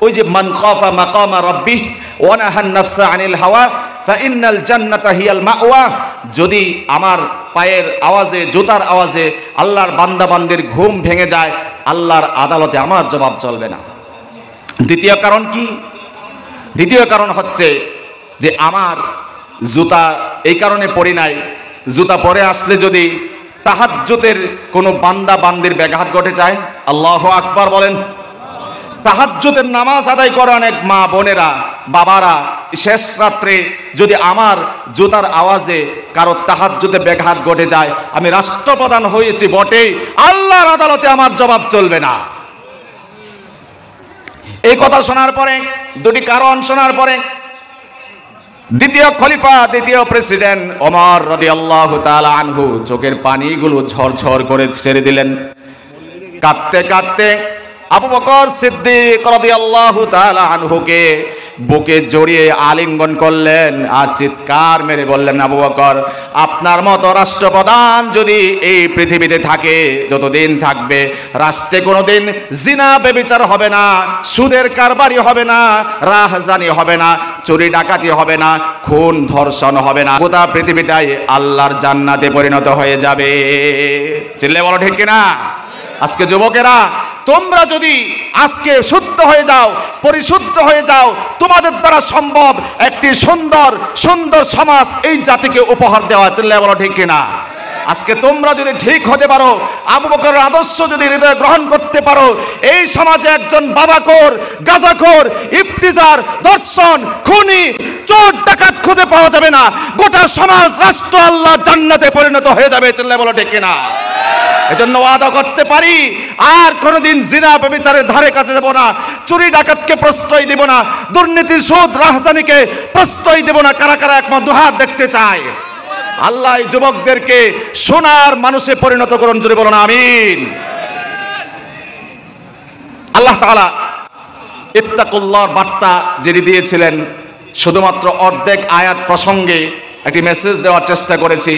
ওই যে মান খাফা মাকামা রাব্বিহ ওয়া নাহান নাফসা আনিল হাওয়া ফাইন্নাল জান্নাতা হিয়াল মাওয়া। যদি আমার পায়ের আওয়াজে, জুতার আওয়াজে আল্লাহর বান্দা বান্দির ঘুম ভেঙে যায়, আল্লাহর আদালতে আমার জবাব চলবে না। দ্বিতীয় কারণ কি? দ্বিতীয় কারণ হচ্ছে যে আমার জুতা এই কারণে পরি নাই, জুতা পরে আসলে যদি তাহাজ্জুদের কোনো বান্দা বান্দির ব্যাঘাত ঘটে যায়, আল্লাহু আকবার বলেন। তাহাজ্জুদের নামাজ আদায় করে অনেক মা বোনেরা, বাবারা, শেষ রাত্রে যদি আমার জুতার আওয়াজে কারো তাহাজ্জুদে ব্যাঘাত ঘটে যায়, আমি রাষ্ট্রপ্রধান হয়েছি বটেই, আল্লাহর আদালতে আমার জবাব চলবে না। এই কথা শোনার পরে, দুটি কারণ শোনার পরে, দ্বিতীয় খলিফা, দ্বিতীয় প্রেসিডেন্ট ওমর রাদিয়াল্লাহু তাআলা আনহু চোখের পানিগুলো ঝরঝর করে ছেড়ে দিলেন। কাঁদতে কাঁদতে আবু বকর সিদ্দিক রাদিয়াল্লাহু তাআলা আনহুকে বুকে জড়িয়ে আলিঙ্গন করলেন আর চিৎকার মেরে বললেন, আবু বকর, আপনার মতো রাষ্ট্রপ্রধান যদি এই পৃথিবীতে থাকে, যতদিন থাকবে, রাষ্ট্রে কোনোদিন জিনা ব্যভিচার হবে না, সুদের কারবারি হবে না, রাহজানি হবে না, চুরি ডাকাতি হবে না, খুন ধর্ষণ হবে না, গোটা পৃথিবীটাই আল্লাহর জান্নাতে পরিণত হয়ে যাবে। চিল্লে বলো ঠিক কিনা? আজকে যুবকেরা, তোমরা যদি আজকে শুদ্ধ হয়ে যাও, পরিশুদ্ধ হয়ে যাও, তোমাদের দ্বারা সম্ভব একটি সুন্দর সুন্দর সমাজ এই জাতিকে উপহার দেওয়া। চিল্লায় বলো ঠিক কিনা? আজকে তোমরা যদি ঠিক হতে পারো, আবু বকরের আদর্শ যদি হৃদয়ে গ্রহণ করতে পারো, এই সমাজে একজন বাবাখোর, গাঁজাখোর, ইফতিজার, দর্শন, খুনি, চোর ডাকাত খুঁজে পাওয়া যাবে না। গোটা সমাজ, রাষ্ট্র আল্লাহ জান্নাতে পরিণত হয়ে যাবে। চিল্লায় বলো ঠিক কিনা? এজন্য ওয়াদা করতে পারি, আর কোনোদিন জিনা ব্যভিচারের ধারে কাছে যাব না, চুরি ডাকাতকে প্রশ্রয় দেব না, দুর্নীতি, সুদ, রাহজানিকে প্রশ্রয় দেব না। কারা কারা একমত দুহাত দেখতে চায়? আল্লাহ এই যুবকদেরকে সোনার মানুষে পরিণত করুন। জোরে বলুন আমিন। আল্লাহ তাআলা ইত্তাকুল্লাহর বার্তা যিনি দিয়েছিলেন, শুধুমাত্র অর্ধেক আয়াত প্রসঙ্গে একটি মেসেজ দেওয়ার চেষ্টা করেছি।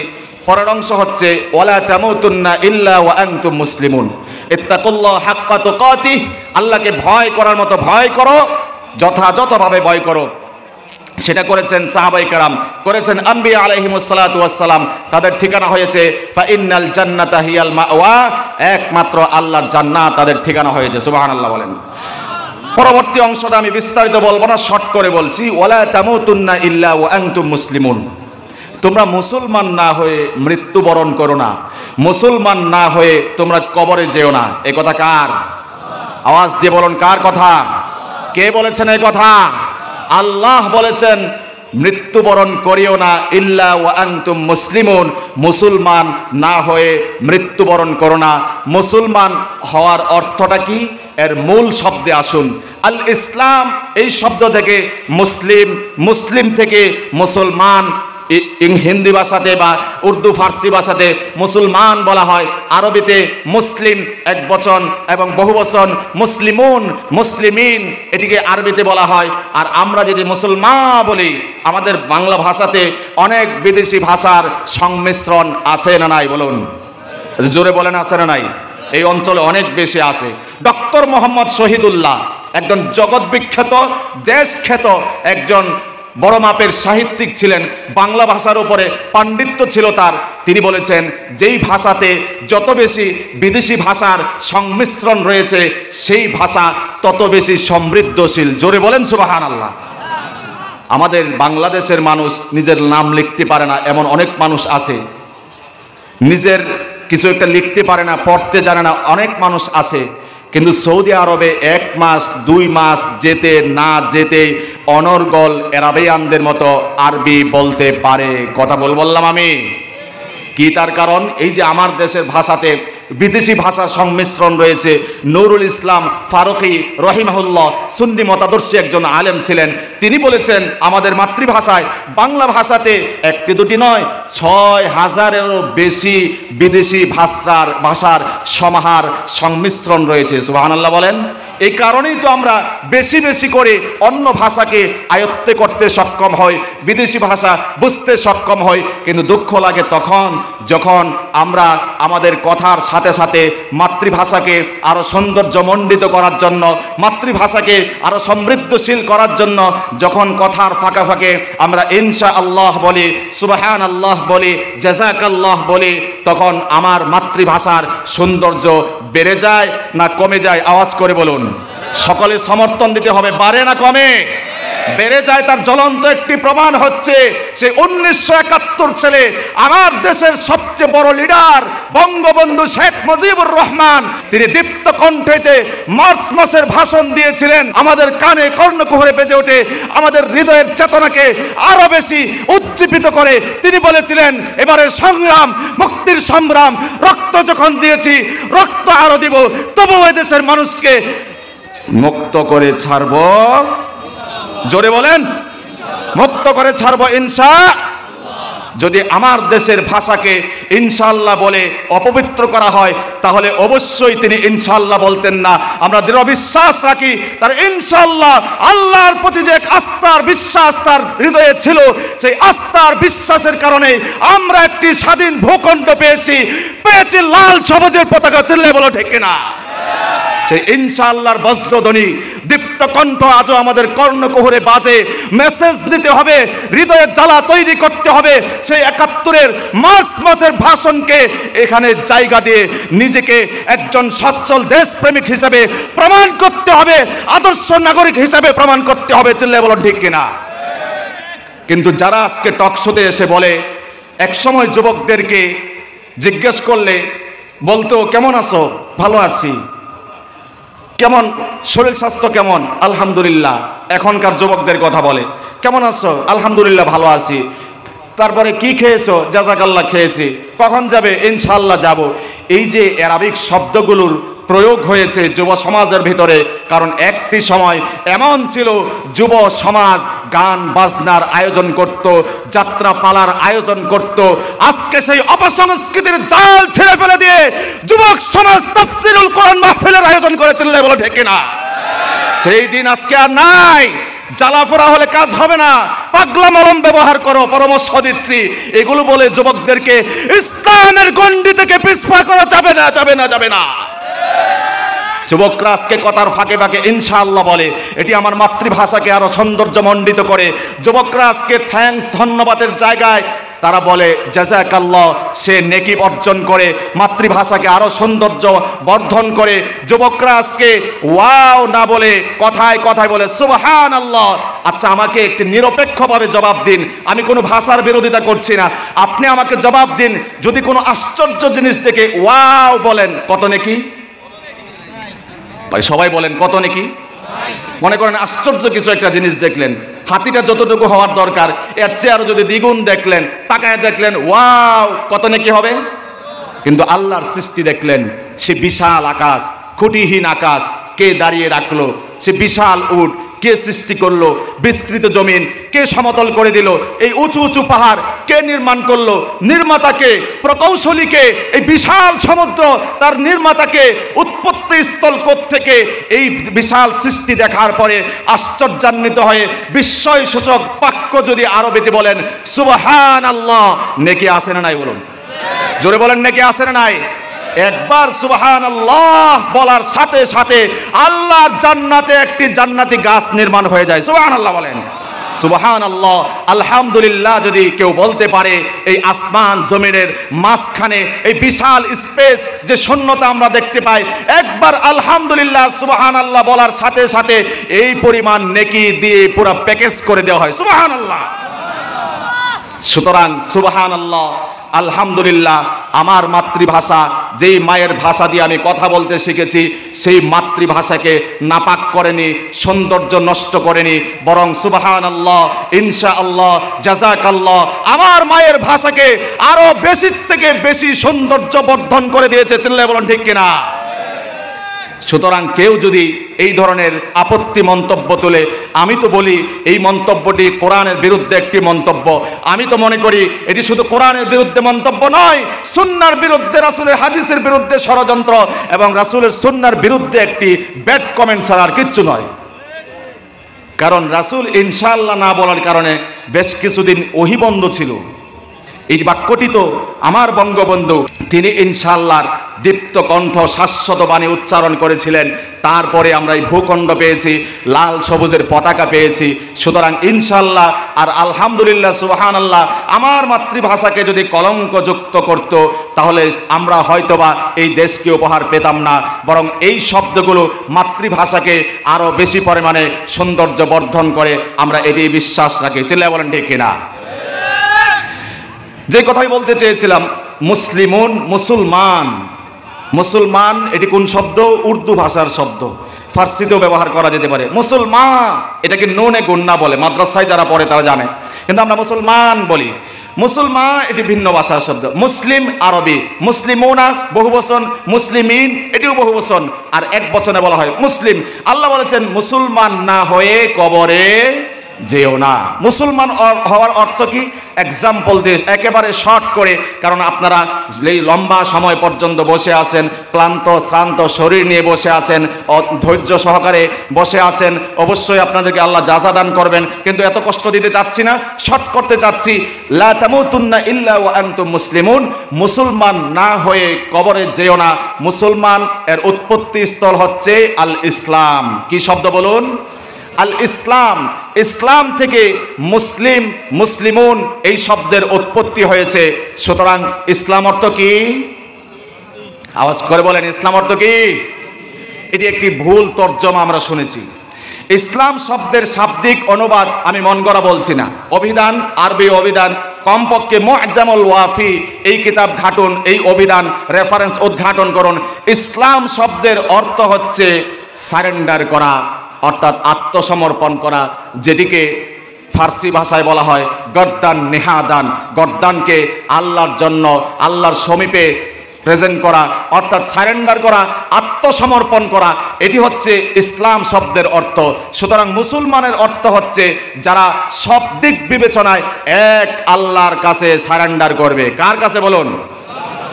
পরের অংশ হচ্ছে ওয়ালা তামুতুন্না ইল্লা ওয়া আনতুম মুসলিমুন। ইত্তাকুল্লাহ হাক্কা তুকাতিহ, আল্লাহকে ভয় করার মতো ভয় করো, যথাযথভাবে ভয় করো। সেটা করেছেন সাহাবায়ে কেরাম, করেছেন আম্বিয়া আলাইহিমুস সালাতু ওয়াস সালাম। তাদের ঠিকানা হয়েছে ফা ইন্নাল জান্নাতা হিয়াল মাওয়া, একমাত্র আল্লাহর জান্নাত তাদের ঠিকানা হয়েছে। সুবহানাল্লাহ বলেন। পরবর্তী অংশটা আমি বিস্তারিত বলবো না, শর্ট করে বলছি। ওয়ালা তামুতুন্না ইল্লা ওয়া আনতুম মুসলিমুন, তোমরা মুসলমান না হয়ে মৃত্যুবরণ করো না, মুসলমান না হয়ে তোমরা কবরে যেও না। এই কথা কার? আওয়াজ দিয়ে বলুন, কার কথা? কে বলেছেন এই কথা? আল্লাহ বলেছেন মৃত্যুবরণ করিও না ইল্লা ওয়া আনতুম মুসলিমুন, মুসলমান না হয়ে মৃত্যুবরণ করো না। মুসলমান হওয়ার অর্থটা কি? এর মূল শব্দে আসুন। আল ইসলাম এই শব্দ থেকে মুসলিম, মুসলিম থেকে মুসলমান, হিন্দি ভাষাতে বা উর্দু ফার্সি ভাষাতে মুসলমান বলা হয়, আরবিতে মুসলিম এক বচন এবং বহু বচন মুসলিমুন, মুসলিমিন এটিকে আরবিতে বলা হয়। আর আমরা যদি মুসলমান বলি, আমাদের বাংলা ভাষাতে অনেক বিদেশি ভাষার সংমিশ্রণ আছে না নাই? বলুন, জোরে বলেন, আছে না নাই? এই অঞ্চলে অনেক বেশি আছে। ডক্টর মোহাম্মদ শহীদুল্লাহ একজন জগৎ বিখ্যাত, দেশ খ্যাত একজন বড় মাপের সাহিত্যিক ছিলেন, বাংলা ভাষার উপরে পাণ্ডিত্য ছিল তার। তিনি বলেছেন, যেই ভাষাতে যত বেশি বিদেশি ভাষার সংমিশ্রণ রয়েছে সেই ভাষা তত বেশি সমৃদ্ধশীল। জোরে বলেন সুবহানাল্লাহ। আমাদের বাংলাদেশের মানুষ নিজের নাম লিখতে পারে না, এমন অনেক মানুষ আছে। নিজের কিছু একটা লিখতে পারে না, পড়তে জানে না, অনেক মানুষ আছে। কিন্তু সৌদি আরবে 1 মাস 2 মাস যেতে না যেতে অনর্গল আরাবিয়ানদের মতো আরবি বলতে পারে। কথা বললাম আমি। কি তার কারণ? এই যে আমার দেশের ভাষাতে বিদেশি ভাষার সংমিশ্রণ রয়েছে। নুরুল ইসলাম ফারুকি রহিমাহুল্লাহ সুন্নি মতাদর্শী একজন আলেম ছিলেন। তিনি বলেছেন, আমাদের মাতৃভাষায় বাংলা ভাষাতে 1টি 2টি নয়, 6000-এরও বেশি বিদেশি ভাষার সমাহার সংমিশ্রণ রয়েছে। সুবহানাল্লাহ বলেন। এই কারণেই তো আমরা বেশি বেশি করে অন্য ভাষাকে আয়ত্তে করতে সক্ষম হই, বিদেশি ভাষা বুঝতে সক্ষম হই। কিন্তু দুঃখ লাগে তখন যখন আমরা আমাদের কথার সাথে সাথে মাতৃভাষাকে আরো সৌন্দর্যমণ্ডিত করার জন্য, মাতৃভাষাকে আরো সমৃদ্ধশীল করার জন্য যখন কথার ফাঁকে ফাঁকে আমরা ইনশাআল্লাহ বলি, সুবহানাল্লাহ বলি, জাযাকাল্লাহ বলি, তখন আমার মাতৃভাষার সৌন্দর্য বেড়ে যায় না কমে যায়? আওয়াজ করে বলুন। সকলে সমর্থন দিতে হবে। বাড়ে না কমে? বেড়ে যায়। তার জ্বলন্ত একটি প্রমাণ হচ্ছে সে 1971 সালে আমার দেশের সবচেয়ে বড় লিডার বঙ্গবন্ধু শেখ মুজিবুর রহমান, তিনি দীপ্ত কণ্ঠে যে মার্চ মাসের ভাষণ দিয়েছিলেন, আমাদের কানে কর্ণকুহরে বেজে ওঠে, আমাদের হৃদয়ের চেতনাকে আরো বেশি উজ্জীবিত করে। তিনি বলেছিলেন, এবারে সংগ্রাম, মুক্তির সংগ্রাম, রক্ত যখন দিয়েছি রক্ত আরো দিব, তবু এই দেশের মানুষকে মুক্ত করে ছাড়ব। জোরে বলেন, মুক্ত করে ছাড়বো ইনশাআল্লাহ। যদি আমার দেশের ভাষাকে ইনশাআল্লাহ বলে অপবিত্র করা হয়, তাহলে অবশ্যই তিনি ইনশাআল্লাহ বলতেন না। আমরা দৃঢ় বিশ্বাস রাখি তার ইনশাআল্লাহ আল্লাহর প্রতি যে আস্থার বিশ্বাস তার হৃদয়ে ছিল, সেই আস্থার বিশ্বাসের কারণে আমরা একটি স্বাধীন ভূখণ্ড পেয়েছি লাল সবুজের পতাকা। চিল্লায় বলো ঠিক কিনা? সেই ইনশাআল্লাহর বজ্রধ্বনি দীপ্ত কণ্ঠ আজও আমাদের কর্ণকুহরে বাজে। মেসেজ দিতে হবে, হৃদয়ের জ্বালা তৈরি করতে হবে। সেই 71-এর মার্চ মাসের ভাষণকে এখানে জায়গা দিয়ে নিজেকে একজন সচ্ছল দেশপ্রেমিক হিসেবে প্রমাণ করতে হবে, আদর্শ নাগরিক হিসেবে প্রমাণ করতে হবে। চিল্লায় বলুন ঠিক কিনা? কিন্তু যারা আজকে টক শোতে এসে বলে, একসময় যুবকদেরকে জিজ্ঞেস করলে বলতো, কেমন আছো? ভালো আছি। কেমন শরীর স্বাস্থ্য কেমন? আলহামদুলিল্লাহ। এখনকার যুবকদের কথা বলে, কেমন আছো? আলহামদুলিল্লাহ ভালো আছি। তারপরে কি খেয়েছো? জাযাকাল্লাহ খেয়েছি। কখন যাবে? ইনশাআল্লাহ যাব। এই যে আরবিক শব্দগুলোর প্রয়োগ হয়েছে যুব সমাজের ভিতরে, কারণ একটি সময় এমন ছিল যুব সমাজ গান বাজনার আয়োজন করত, যাত্রা পালার আয়োজন করত। আজকে সেই অপসংস্কৃতির জাল ছেড়ে ফেলে দিয়ে যুবক সমাজ তাফসীরুল কোরআন মাহফিলের আয়োজন করেছিল। বলে ঠিক না? সেই দিন আজকে আর নাই। জ্বালাফোড়া হলে কাজ হবে না, পাগলা মলম ব্যবহার করো, পরামর্শ দিচ্ছি। এগুলো বলে যুবকদেরকে ইসলামের গণ্ডি থেকে পিছপা করা যাবে না, যাবে না, যাবে না। যুবকরা আজকে কথার ফাঁকে ফাঁকে ইনশাআল্লাহ বলে, এটি আমার মাতৃভাষাকে আরো সৌন্দর্যমণ্ডিত করে। যুবকরা আজকে থ্যাঙ্কস, ধন্যবাদের জায়গায় তারা বলে জাযাকাল্লাহ, সে নেকি অর্জন করে, মাতৃভাষাকে আরো সৌন্দর্য বর্ধন করে। যুবকরা আজকে ওয়াও না বলে কথায় কথায় বলে সুবহানাল্লাহ। আচ্ছা, আমাকে একটি নিরপেক্ষভাবে জবাব দিন, আমি কোনো ভাষার বিরোধিতা করছি না, আপনি আমাকে জবাব দিন, যদি কোনো আশ্চর্য জিনিস দেখে ওয়াও বলেন, কত নেকি? সবাই বলেন কত নেকি? মনে করেন আশ্চর্য কিছু একটা জিনিস দেখলেন, হাতিটা যতটুকু হওয়ার দরকার এর চেয়ে আরো যদি দ্বিগুণ দেখলেন, তাকায় দেখলেন, ওয়াও, কত নেকি হবে? কিন্তু আল্লাহর সৃষ্টি দেখলেন, সে বিশাল আকাশ, খুঁটিহীন আকাশ কে দাঁড়িয়ে রাখলো, সে বিশাল উট কে সৃষ্টি করলো, বিস্তৃত জমিন কে সমতল করে দিল, এই উঁচু উঁচু পাহাড় কে নির্মাণ করলো, নির্মাতাকে, প্রকৌশলীকে, এই বিশাল সমুদ্র তার নির্মাতাকে, উৎপত্তি স্থল থেকে এই বিশাল সৃষ্টি দেখার পরে আশ্চর্যান্বিত হয়ে বিস্ময় সূচক বাক্য যদি আরবিতে বলেন সুবহানাল্লাহ, নেকি আছে না নাই? বলুন জোরে বলেন, নেকি আছে না নাই? একবার সুবহানাল্লাহ বলার সাথে সাথে আল্লাহর জান্নাতে একটি জান্নাতি গাছ নির্মাণ হয়ে যায়। সুবহানাল্লাহ বলেন, সুবহানাল্লাহ। আলহামদুলিল্লাহ যদি কেউ বলতে পারে, এই আসমান জমিনের মাঝখানে এই বিশাল স্পেস যে শূন্যতা আমরা দেখতে পাই, একবার আলহামদুলিল্লাহ সুবহানাল্লাহ বলার সাথে সাথে এই পরিমাণ নেকি দিয়ে পুরো প্যাকেজ করে দেওয়া হয়। সুবহানাল্লাহ। সুতরাং সুবহানাল্লাহ, আলহামদুলিল্লাহ, আমার মাতৃভাষা, যেই মায়ের ভাষা দিয়ে আমি কথা বলতে শিখেছি, সেই মাতৃভাষাকে নাপাক করেনি, সৌন্দর্য নষ্ট করেনি, বরং সুবহানাল্লাহ, ইনশাআল্লাহ, জাযাকাল্লাহ, আমার মায়ের ভাষাকে আরো বেশি থেকে বেশি সৌন্দর্য বর্ধন করে দিয়েছে। চিল্লায় বলুন ঠিক কিনা? সুতরাং কেউ যদি এই ধরনের আপত্তি মন্তব্য তোলে, আমি তো বলি এই মন্তব্যটি কোরআনের বিরুদ্ধে একটি মন্তব্য। আমি তো মনে করি এটি শুধু কোরআনের বিরুদ্ধে মন্তব্য নয়, সুন্নাহর বিরুদ্ধে, রাসূলের হাদিসের বিরুদ্ধে ষড়যন্ত্র এবং রাসূলের সুন্নাহর বিরুদ্ধে একটি ব্যাড কমেন্ট ছাড়া আর কিচ্ছু নয়। কারণ রাসূল ইনশাআল্লাহ না বলার কারণে বেশ কিছুদিন ওহী বন্ধ ছিল। এই বাক্যটি তো আমার বঙ্গবন্ধু, তিনি ইনশাআল্লাহর দীপ্ত কণ্ঠ শাশ্বত বাণী উচ্চারণ করেছিলেন, তারপরে আমরা এই ভূখণ্ড পেয়েছি, লাল সবুজের পতাকা পেয়েছি। সুতরাং ইনশাআল্লাহ আর আলহামদুলিল্লাহ, সুবহানাল্লাহ, আমার মাতৃভাষাকে যদি কলঙ্কযুক্ত করত, তাহলে আমরা হয়তোবা এই দেশকে উপহার পেতাম না, বরং এই শব্দগুলো মাতৃভাষাকে আরো বেশি পরিমাণে সৌন্দর্য বর্ধন করে, আমরা এটি বিশ্বাস রাখি। চিল্লায় বলেন ঠিক কিনা? যে কথাই বলতে চেয়েছিলাম, মুসলিমুন, মুসলমান, মুসলমান এটি কোন শব্দ? উর্দু ভাষার শব্দ, ফার্সিতেও ব্যবহার করা যেতে পারে। মুসলমান এটাকে নুনে গুন্না বলে, মাদ্রাসায় যারা পড়ে তারা জানে, কিন্তু আমরা মুসলমান বলি। মুসলমান এটি ভিন্ন ভাষার শব্দ। মুসলিম আরবি, মুসলিমুনা বহুবচন, মুসলিমিন এটিও বহুবচন, আর এক বচনে বলা হয় মুসলিম। আল্লাহ বলেছেন মুসলমান না হয়ে কবরে যেও না। মুসলমান হওয়ার অর্থ কি? এক্সাম্পল দিয়ে একেবারে শর্ট করে, কারণ আপনারা এই লম্বা সময় পর্যন্ত বসে আছেন, ক্লান্ত শ্রান্ত শরীর নিয়ে বসে আছেন, ধৈর্য সহকারে বসে আছেন, অবশ্যই আপনাদেরকে আল্লাহ জাযা দান করবেন, কিন্তু এত কষ্ট দিতে চাচ্ছি না, শর্ট করতে চাচ্ছি। লা তামুতুন্না ইল্লা ওয়া আনতুম মুসলিমুন, মুসলমান না হয়ে কবরে যেও না। মুসলমান এর উৎপত্তি স্থল হচ্ছে আল ইসলাম। কি শব্দ বলুন? আল ইসলাম। ইসলাম থেকে মুসলিম, মুসলিমুন এই শব্দের উৎপত্তি হয়েছে। সুতরাং ইসলাম অর্থ কি? আওয়াজ করে বলেন, ইসলাম অর্থ কি? এটি একটি ভুল তর্জমা আমরা শুনেছি। ইসলাম শব্দের শাব্দিক অনুবাদ আমি মন গড়া বলছি না, অভিধান, আরবি অভিধান, কমপক্ষে মুআজ্জামুল ওয়াফি এই কিতাব ঘাটুন, এই অভিধান রেফারেন্স উদ্ঘাটন করুন। ইসলাম শব্দের অর্থ হচ্ছে সারেন্ডার করা, অর্থাৎ আত্মসমর্পণ করা, যেটিকে ফার্সি ভাষায় বলা হয় গর্দান নেহাদান। গর্দানকে আল্লাহর জন্য, আল্লাহর সমীপে প্রেজেন্ট করা, অর্থাৎ সারেন্ডার করা, আত্মসমর্পণ করা, এটি হচ্ছে ইসলাম শব্দের অর্থ। সুতরাং মুসলমানের অর্থ হচ্ছে যারা সব দিক বিবেচনায় এক আল্লাহর কাছে সারেন্ডার করবে। কার কাছে বলুন?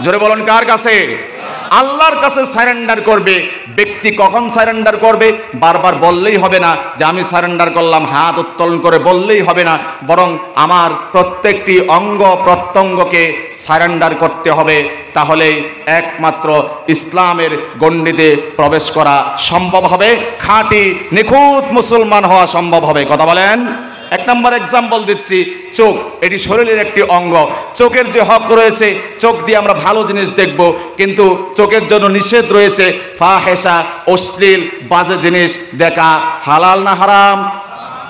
জোরে বলুন, কার কাছে? আল্লাহর কাছে সারেন্ডার করবে। ব্যক্তি কখন সারেন্ডার করবে? বারবার বললেই হবে না যে আমি সারেন্ডার করলাম, হাত উত্তোলন করে বললেই হবে না, বরং আমার প্রত্যেকটি অঙ্গ প্রত্যঙ্গকে সারেন্ডার করতে হবে। তাহলে একমাত্র ইসলামের গণ্ডিতে প্রবেশ করা সম্ভব হবে, খাঁটি নিখুঁত মুসলমান হওয়া সম্ভব হবে। কথা বলেন। এক নম্বর এক্সাম্পল দিচ্ছি, চোখ। এটি শরীরের একটি অঙ্গ। চোখের যে হক রয়েছে, চোখ দিয়ে আমরা ভালো জিনিস দেখব, কিন্তু চোখের জন্য নিষেধ রয়েছে ফাহেশা, অশ্লীল বাজে জিনিস দেখা। হালাল না হারাম?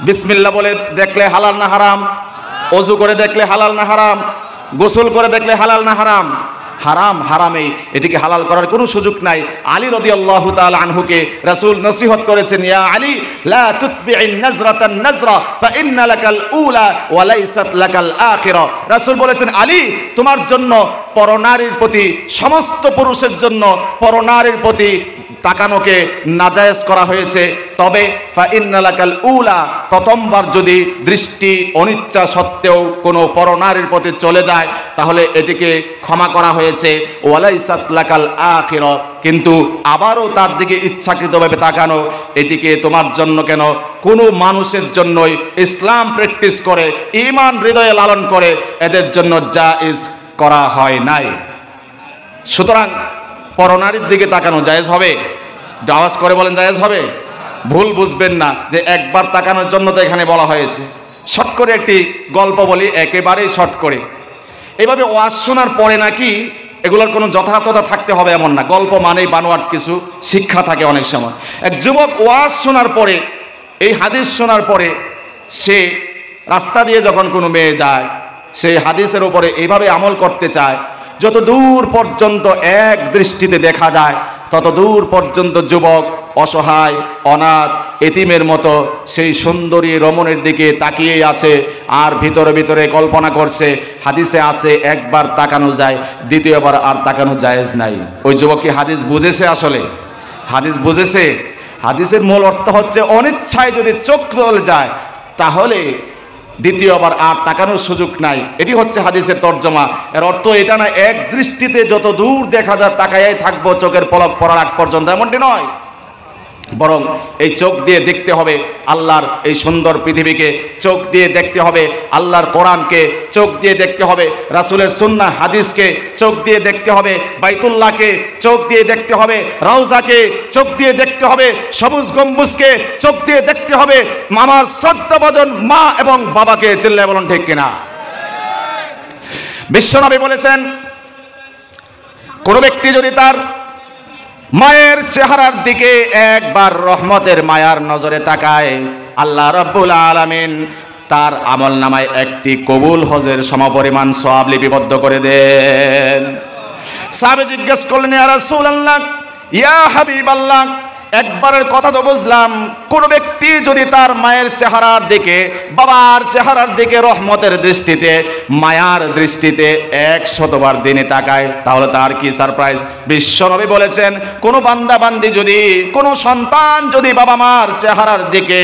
বিসমিল্লাহ বলে দেখলে হালাল না হারাম? ওযু করে দেখলে হালাল না হারাম? গোসল করে দেখলে হালাল না হারাম? হারাম, হারামেই। এটিকে হালাল করার কোনো সুযোগ নাই। আলী রাদিয়াল্লাহু তাআলা আনহুকে রাসূল নসিহত করেছেন, ইয়া আলী লা তুতবি'ন নাজরাতান নাজরা ফা ইন্না লাকাল উলা ওয়া লাইসাত লাকাল আখিরা। রাসূল বলেছেন, আলী তোমার জন্য পরনারীর প্রতি, সমস্ত পুরুষের জন্য পরনারীর প্রতি তাকানোকে নাজায়েজ করা হয়েছে, তবে ফা ইন্না লাকাল উলা, প্রথমবার যদি দৃষ্টি অনিচ্ছা সত্ত্বেও কোনো পরনারীর প্রতি চলে যায় তাহলে এটিকে ক্ষমা করা হয়েছে, ওয়ালাইসাত লাকাল আখিরা, কিন্তু আবারও তার দিকে ইচ্ছাকৃতভাবে তাকানো, এটিকে তোমার জন্য কেন, কোনো মানুষের জন্যই ইসলাম প্র্যাকটিস করে, ঈমান হৃদয়ে লালন করে, এদের জন্য জায়েজ করা হয় নাই। সুতরাং পরনারীর দিকে তাকানো জায়েজ হবে? আওয়াজ করে বলেন, জায়েজ হবে? ভুল বুঝবেন না যে একবার তাকানোর জন্য তো এখানে বলা হয়েছে। শর্ট করে একটি গল্প বলি, একেবারেই শর্ট করে। এভাবে ওয়াজ শোনার পরে নাকি এগুলোর কোনো যথার্থতা থাকতে হবে এমন না, গল্প মানেই বানোয়াট কিছু শিক্ষা থাকে অনেক সময়। এক যুবক ওয়াজ শোনার পরে, এই হাদিস শোনার পরে, সে রাস্তা দিয়ে যখন কোনো মেয়ে যায়, সেই হাদিসের উপরে এইভাবে আমল করতে চায়, যত দূর পর্যন্ত এক দৃষ্টিতে দেখা যায় তত দূর পর্যন্ত যুবক অসহায়, অনাথ, এতিমের মতো সেই সুন্দরী রমণীর দিকে তাকিয়েই আছে, আর ভিতরে ভিতরে কল্পনা করছে হাদিসে আছে একবার তাকানো যায়, দ্বিতীয়বার আর তাকানো জায়েজ নাই। ওই যুবক কি হাদিস বুঝেছে? আসলে হাদিস বুঝেছে? হাদিসের মূল অর্থ হচ্ছে অনিচ্ছায় যদি চোখ চলে যায় তাহলে দ্বিতীয়বার আর তাকানোর সুযোগ নাই। এটি হচ্ছে হাদিসের তর্জমা। এর অর্থ এটা না এক দৃষ্টিতে যত দূর দেখা যায় তাকায়াই থাকবো চোখের পলক পড়ার আগ পর্যন্ত, এমনটি নয়, বরং এই চোখ দিয়ে দেখতে হবে আল্লাহর এই সুন্দর পৃথিবীকে, চোখ দিয়ে দেখতে হবে আল্লাহর কোরআনকে, চোখ দিয়ে দেখতে হবে রাসূলের সুন্নাহ হাদিসকে, চোখ দিয়ে দেখতে হবে বাইতুল্লাহকে, চোখ দিয়ে দেখতে হবে রওজাকে, চোখ দিয়ে দেখতে হবে সবুজ গম্বুজকে, চোখ দিয়ে দেখতে হবে মামার শ্রদ্ধাভাজন মা এবং বাবাকে। চিল্লায় বলুন ঠিক কিনা? বিশ্বনবী বলেছেন, কোন ব্যক্তি যদি তার মায়ের চেহারার দিকে একবার রহমতের মায়ার নজরে তাকায়, আল্লাহ রাব্বুল আলামিন তার আমল নামায় একটি কবুল হজের সমপরিমাণ সওয়াব লিপিবদ্ধ করে দেন। সাহাবী জিজ্ঞেস করলেন, ইয়া রাসূলুল্লাহ, ইয়া হাবিবাল্লাহ, একবারের কথা তো বুঝলাম, কোন ব্যক্তি যদি তার মায়ের চেহারার দিকে, বাবার চেহারার দিকে রহমতের দৃষ্টিতে, মায়ার দৃষ্টিতে 100 বার দিনে তাকায় তাহলে তার কি সারপ্রাইজ। বিশ্বনবী বলেছেন, কোন বান্দা বান্দি যদি, কোন সন্তান যদি বাবা মার চেহারার দিকে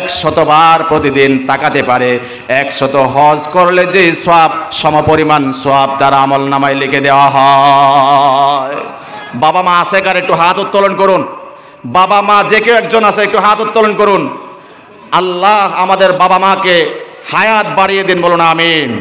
100 বার প্রতিদিন তাকাতে পারে, 100 হজ করলে যে সওয়াব সমপরিমাণ সওয়াব তার আমল নামায় লিখে দেওয়া হয়। বাবা মা আছে কার? একটু হাত উত্তোলন করুন। বাবা মা যে কেউ একজন আছে, একটু হাত উত্তোলন করুন। আল্লাহ আমাদের বাবা মাকে হায়াত বাড়িয়ে দিন, বলুন আমিন।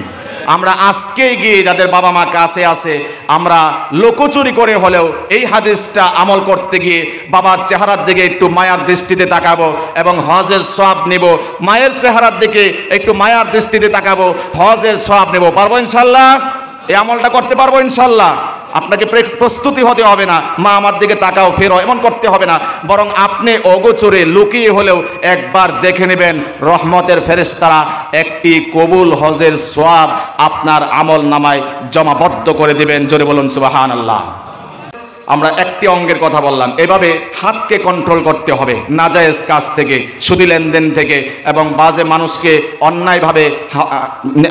আমরা আজকে গিয়ে যাদের বাবা মা কাছে আছে, আমরা লোকচুরি করে হলেও এই হাদিসটা আমল করতে গিয়ে বাবার চেহারার দিকে একটু মায়ার দৃষ্টিতে তাকাবো এবং হজের সওয়াব নেব। মায়ের চেহারার দিকে একটু মায়ার দৃষ্টিতে তাকাবো, হজের সওয়াব নেব। পারবো ইনশাল্লাহ? এই আমলটা করতে পারবো ইনশাল্লাহ? আপনাকে প্রস্তুতি হতে হবে না, মা আমার দিকে তাকাও ফেরো এমন করতে হবে না, বরং আপনি অগোচরে লুকিয়ে হলেও একবার দেখে নেবেন রহমতের ফেরেশতারা একটি কবুল হজের সওয়াব আপনার আমল নামায় জমাবদ্ধ করে দিবেন। জোরে বলুন সুবহানাল্লাহ। আমরা একটি অঙ্গের কথা বললাম, এভাবে হাতকে কন্ট্রোল করতে হবে নাজায়েজ কাজ থেকে, সুদী লেনদেন থেকে এবং বাজে মানুষকে অন্যায়ভাবে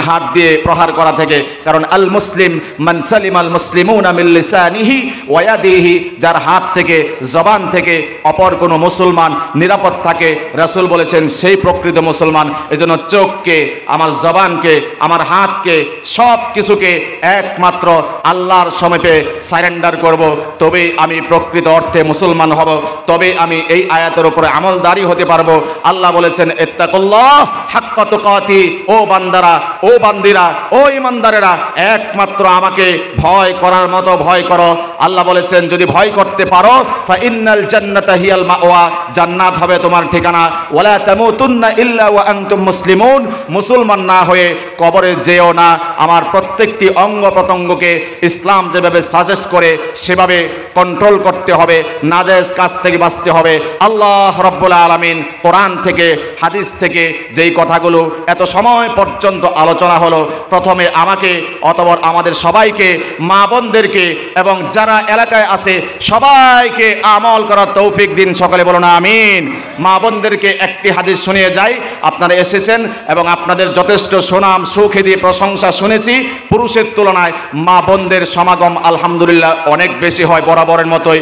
হাত দিয়ে প্রহার করা থেকে। কারণ আল মুসলিম মান সালিম আল মুসলিমুনা মিন লিসানিহি ওয়া ইয়াদিহি, যার হাত থেকে জবান থেকে অপর কোনো মুসলমান নিরাপদ থাকে, রাসূল বলেছেন সেই প্রকৃত মুসলমান। এজন্য চোখকে, আমার জবানকে, আমার হাতকে, সব কিছুকে একমাত্র আল্লাহর সমীপে সারেন্ডার করব। তবেই আমি প্রকৃত অর্থে মুসলমান হব, তবে আমি এই আয়াতের উপরে আমলদারি হতে পারবো। আল্লাহ বলেছেন ইত্তাকুল্লাহ হাক্কা তুকাতি, ও বান্দারা, ও বান্দিরা, ও ইমানদারেরা, একমাত্র আমাকে ভয় করার মতো ভয় করো। আল্লাহ বলেছেন যদি ভয় করতে পারো ফা ইন্নাল জান্নাতা হিয়াল মাওয়া, জান্নাত হবে তোমার ঠিকানা। ওয়ালা তামুতুন্না ইল্লা ওয়া আনতুম মুসলিমুন, মুসলমান না হয়ে কবরে যেও না। আমার প্রত্যেকটি অঙ্গ প্রত্যঙ্গকে ইসলাম যেভাবে সাজেস্ট করে সেভাবে কন্ট্রোল করতে হবে, নাজায়েজ কাজ থেকে বাঁচতে হবে। আল্লাহ রাব্বুল আলামিন কোরআন থেকে হাদিস থেকে যেই কথাগুলো এত সময় পর্যন্ত আলোচনা হলো, প্রথমে আমাকে অতঃপর আমাদের সবাইকে, মা বোনদেরকে এবং যারা এলাকায় আছে সবাইকে আমল করার তৌফিক দিন। সকলে বলুন আমিন। মা বোনদেরকে একটি হাদিস শুনিয়ে যাই। আপনারা এসেছেন এবং আপনাদের যথেষ্ট সুনাম সুখ্যাতি প্রশংসা শুনেছি। পুরুষের তুলনায় মা বোনদের সমাগম আলহামদুলিল্লাহ অনেক বেশি হয়, বরাবরের মতোই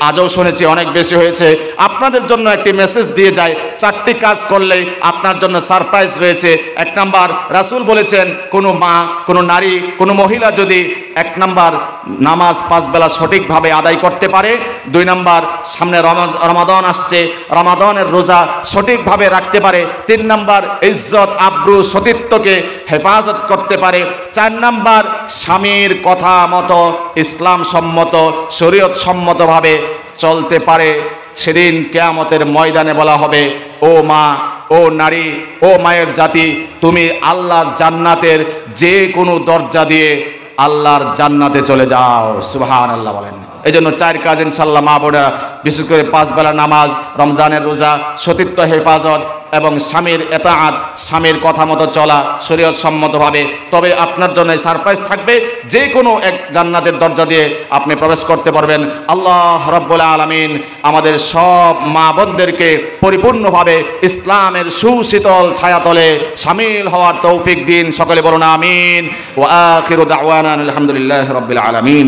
আজও শুনেছি অনেক বেশি হয়েছে। আপনাদের জন্য একটি মেসেজ দিয়ে যায়, 4টি কাজ করলে আপনার জন্য সারপ্রাইজ রয়েছে। 1 নাম্বার, রাসূল বলেছেন কোনো মা, কোনো নারী, কোনো মহিলা যদি 1 নাম্বার নামাজ 5 বেলা সঠিকভাবে আদায় করতে পারে, 2 নাম্বার সামনে রমাদান আসছে, রমাদানের রোজা সঠিকভাবে রাখতে পারে, 3 নাম্বার ইজ্জত আব্রু সতীত্বকে হেফাজত করতে পারে, 4 নাম্বার স্বামীর কথা মতো ইসলাম সম্মত শরীয়ত সম্মতভাবে চলতে পারে, সেদিন কিয়ামতের ময়দানে বলা হবে ও মা, ও নারী, ও মায়ের জাতি, তুমি আল্লাহর জান্নাতের যে কোনো দরজা দিয়ে আল্লাহর জান্নাতে চলে যাও। সুবহানাল্লাহ বলেন। এই জন্য 4 কাজ ইনশাআল্লাহ মা বোনেরা, বিশেষ করে 5 বেলা নামাজ, রমজানের রোজা, সতীত্ব হেফাজত এবং স্বামীর এতাআত, স্বামীর কথা মতো চলা শরীয়ত সম্মতভাবে, তবে আপনার জন্য সারপ্রাইজ থাকবে, যে কোনো এক জান্নাতের দরজা দিয়ে আপনি প্রবেশ করতে পারবেন। আল্লাহ রাব্বুল আলামিন আমাদের সব মা বোনদেরকে পরিপূর্ণভাবে ইসলামের সুশীতল ছায়াতলে শামিল হওয়ার তৌফিক দিন। সকলে বলুন আমিন। ওয়া আখিরু দাওয়ানা আলহামদুলিল্লাহি রাব্বিল আলামিন।